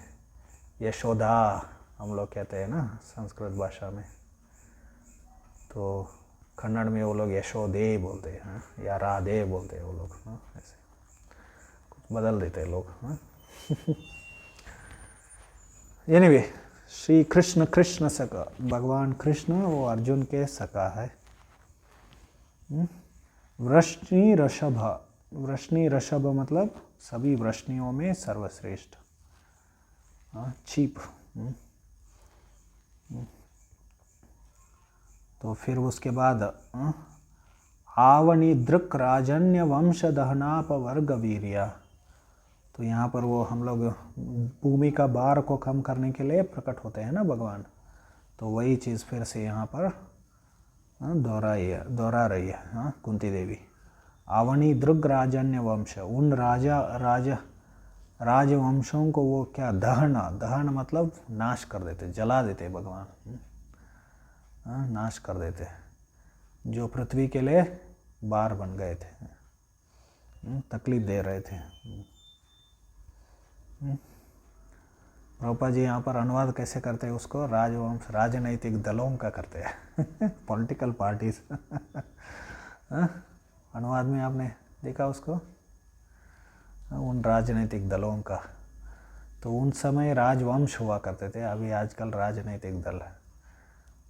यशोदा हम लोग कहते हैं ना संस्कृत भाषा में, तो कन्नड़ में वो लोग यशोदे बोलते हैं या राधे बोलते हैं वो लोग। ऐसे कुछ बदल देते हैं लोग। एनीवे, श्री कृष्ण कृष्ण सका, भगवान कृष्ण वो अर्जुन के सका है। वृष्णि ऋषभ, वृष्णि ऋषभ मतलब सभी वृष्णियों में सर्वश्रेष्ठ, चीप। तो फिर उसके बाद आवनी दृक राजन्य वंश दहनाप वर्ग वीर्या। तो यहाँ पर वो हम लोग भूमि का भार को कम करने के लिए प्रकट होते हैं ना भगवान। तो वही चीज़ फिर से यहाँ पर दोहरा रही है कुंती देवी। आवनी दृग राजन्य वंश, उन राजवंशों को वो क्या दहन मतलब नाश कर देते, जला देते भगवान। नाश कर देते, जो पृथ्वी के लिए बार बन गए थे, तकलीफ दे रहे थे। प्रभुपाद जी यहाँ पर अनुवाद कैसे करते हैं उसको? राजवंश राजनैतिक दलों का करते हैं पॉलिटिकल पार्टीज अनुवाद में आपने देखा उसको, उन राजनैतिक दलों का। तो उन समय राजवंश हुआ करते थे, अभी आजकल राजनैतिक दल है।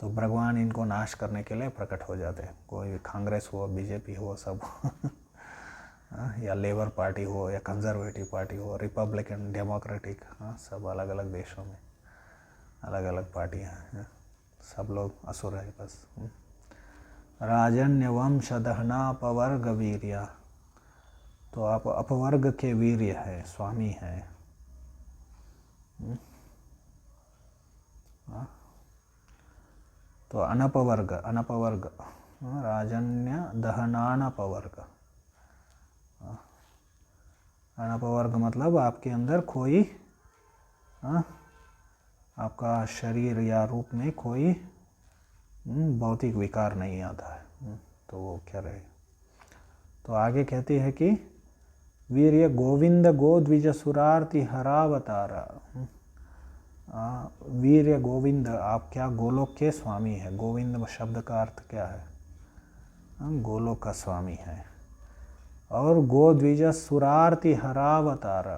तो भगवान इनको नाश करने के लिए प्रकट हो जाते हैं, कोई भी कांग्रेस हो, बीजेपी हो, सब या लेबर पार्टी हो या कंजर्वेटिव पार्टी हो, रिपब्लिकन, डेमोक्रेटिक, सब अलग अलग देशों में अलग अलग पार्टियाँ हैं, सब लोग असुर है बस। राजन्य वंश दहना अपवर्ग वीर्या, तो आप अपवर्ग के वीर्य है, स्वामी है। तो अनपवर्ग, अनपवर्ग, राजन्य दहनानपवर्ग। अनपवर्ग मतलब आपके अंदर कोई आपका शरीर या रूप में कोई भौतिक विकार नहीं आता है, तो वो क्या रहे। तो आगे कहती है कि वीर्य गोविंद गो द्विज सुरार्ति हरावतारा। वीर्य गोविंद, आप क्या गोलोक के स्वामी है। गोविंद शब्द का अर्थ क्या है? गोलोक का स्वामी है। और गो द्विज सुरार्ति हरावतार,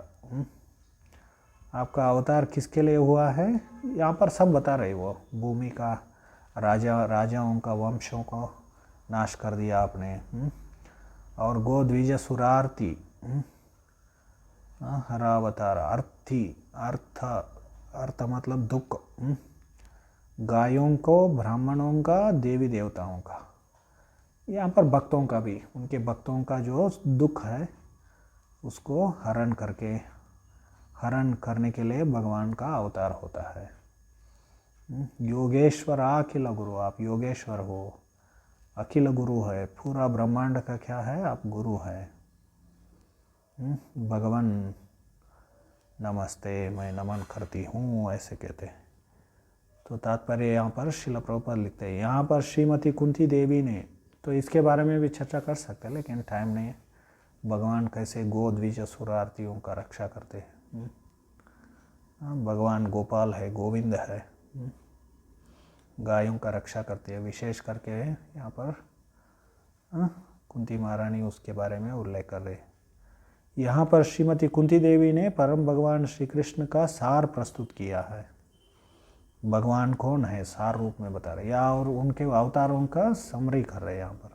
आपका अवतार किसके लिए हुआ है? यहाँ पर सब बता रहे, वो भूमि का राजाओं का वंशों को नाश कर दिया आपने। और गो द्विज सुरार्ति हरावतार, अर्थी, अर्थ मतलब दुख, गायों को, ब्राह्मणों का, देवी देवताओं का, यहाँ पर भक्तों का भी, उनके भक्तों का जो दुख है उसको हरण करने के लिए भगवान का अवतार होता है। योगेश्वर अखिल गुरु, आप योगेश्वर हो, अखिल गुरु है, पूरा ब्रह्मांड का क्या है? आप गुरु है। भगवान नमस्ते, मैं नमन करती हूँ, ऐसे कहते हैं। तो तात्पर्य यहाँ पर श्रील प्रभुपाद लिखते हैं। यहाँ पर श्रीमती कुंती देवी ने, तो इसके बारे में भी चर्चा कर सकते हैं लेकिन टाइम नहीं है। भगवान कैसे गो द्विज सुरार्तियों का रक्षा करते हैं। भगवान गोपाल है, गोविंद है, गायों का रक्षा करते हैं। विशेष करके यहाँ पर कुंती महारानी उसके बारे में उल्लेख कर रहे। यहाँ पर श्रीमती कुंती देवी ने परम भगवान श्री कृष्ण का सार प्रस्तुत किया है। भगवान कौन है सार रूप में बता रहे, या और उनके अवतारों का समरी कर रहे हैं। यहाँ पर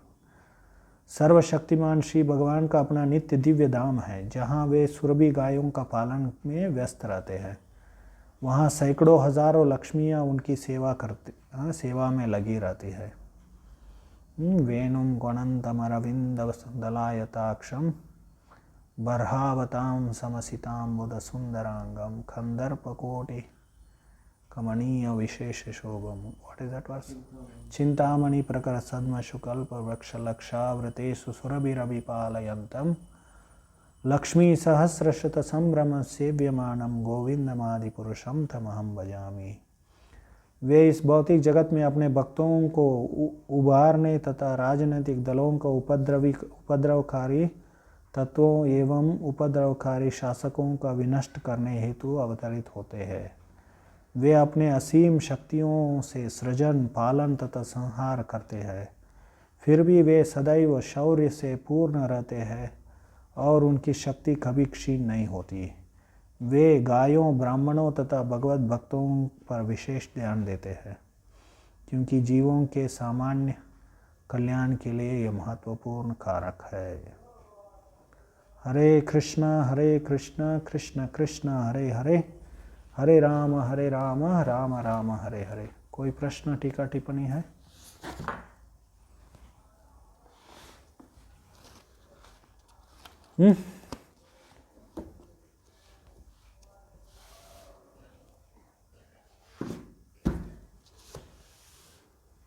सर्वशक्तिमान श्री भगवान का अपना नित्य दिव्य धाम है, जहाँ वे सुरभि गायों का पालन में व्यस्त रहते हैं। वहाँ सैकड़ों हजारों लक्ष्मियाँ उनकी सेवा में लगी रहती है। वेणुम गणंतमरविंद दलायताक्षम बर्हावताम समसिताम बुध सुंदरांगम खंदर्पकोटि कमनीय विशेष शोभम। What is that verse? चिंतामणि प्रकर सद्म शुकल्प वृक्ष लक्षावृतेषु सुरभिरभिपालयन्तं लक्ष्मी सहस्रशत संभ्रम सेव्यमानम गोविंदमादि पुरुषम तमहम भजामि। वे इस भौतिक जगत में अपने भक्तों को उबारने तथा राजनीतिक दलों को उपद्रवकारी तत्वों एवं उपद्रवकारी शासकों का विनष्ट करने हेतु अवतरित होते हैं। वे अपने असीम शक्तियों से सृजन, पालन तथा संहार करते हैं। फिर भी वे सदैव शौर्य से पूर्ण रहते हैं और उनकी शक्ति कभी क्षीण नहीं होती। वे गायों, ब्राह्मणों तथा भगवत भक्तों पर विशेष ध्यान देते हैं, क्योंकि जीवों के सामान्य कल्याण के लिए यह महत्वपूर्ण कारक है। हरे कृष्ण कृष्ण कृष्ण हरे हरे, हरे राम राम राम हरे हरे। कोई प्रश्न, टीका, टिप्पणी है?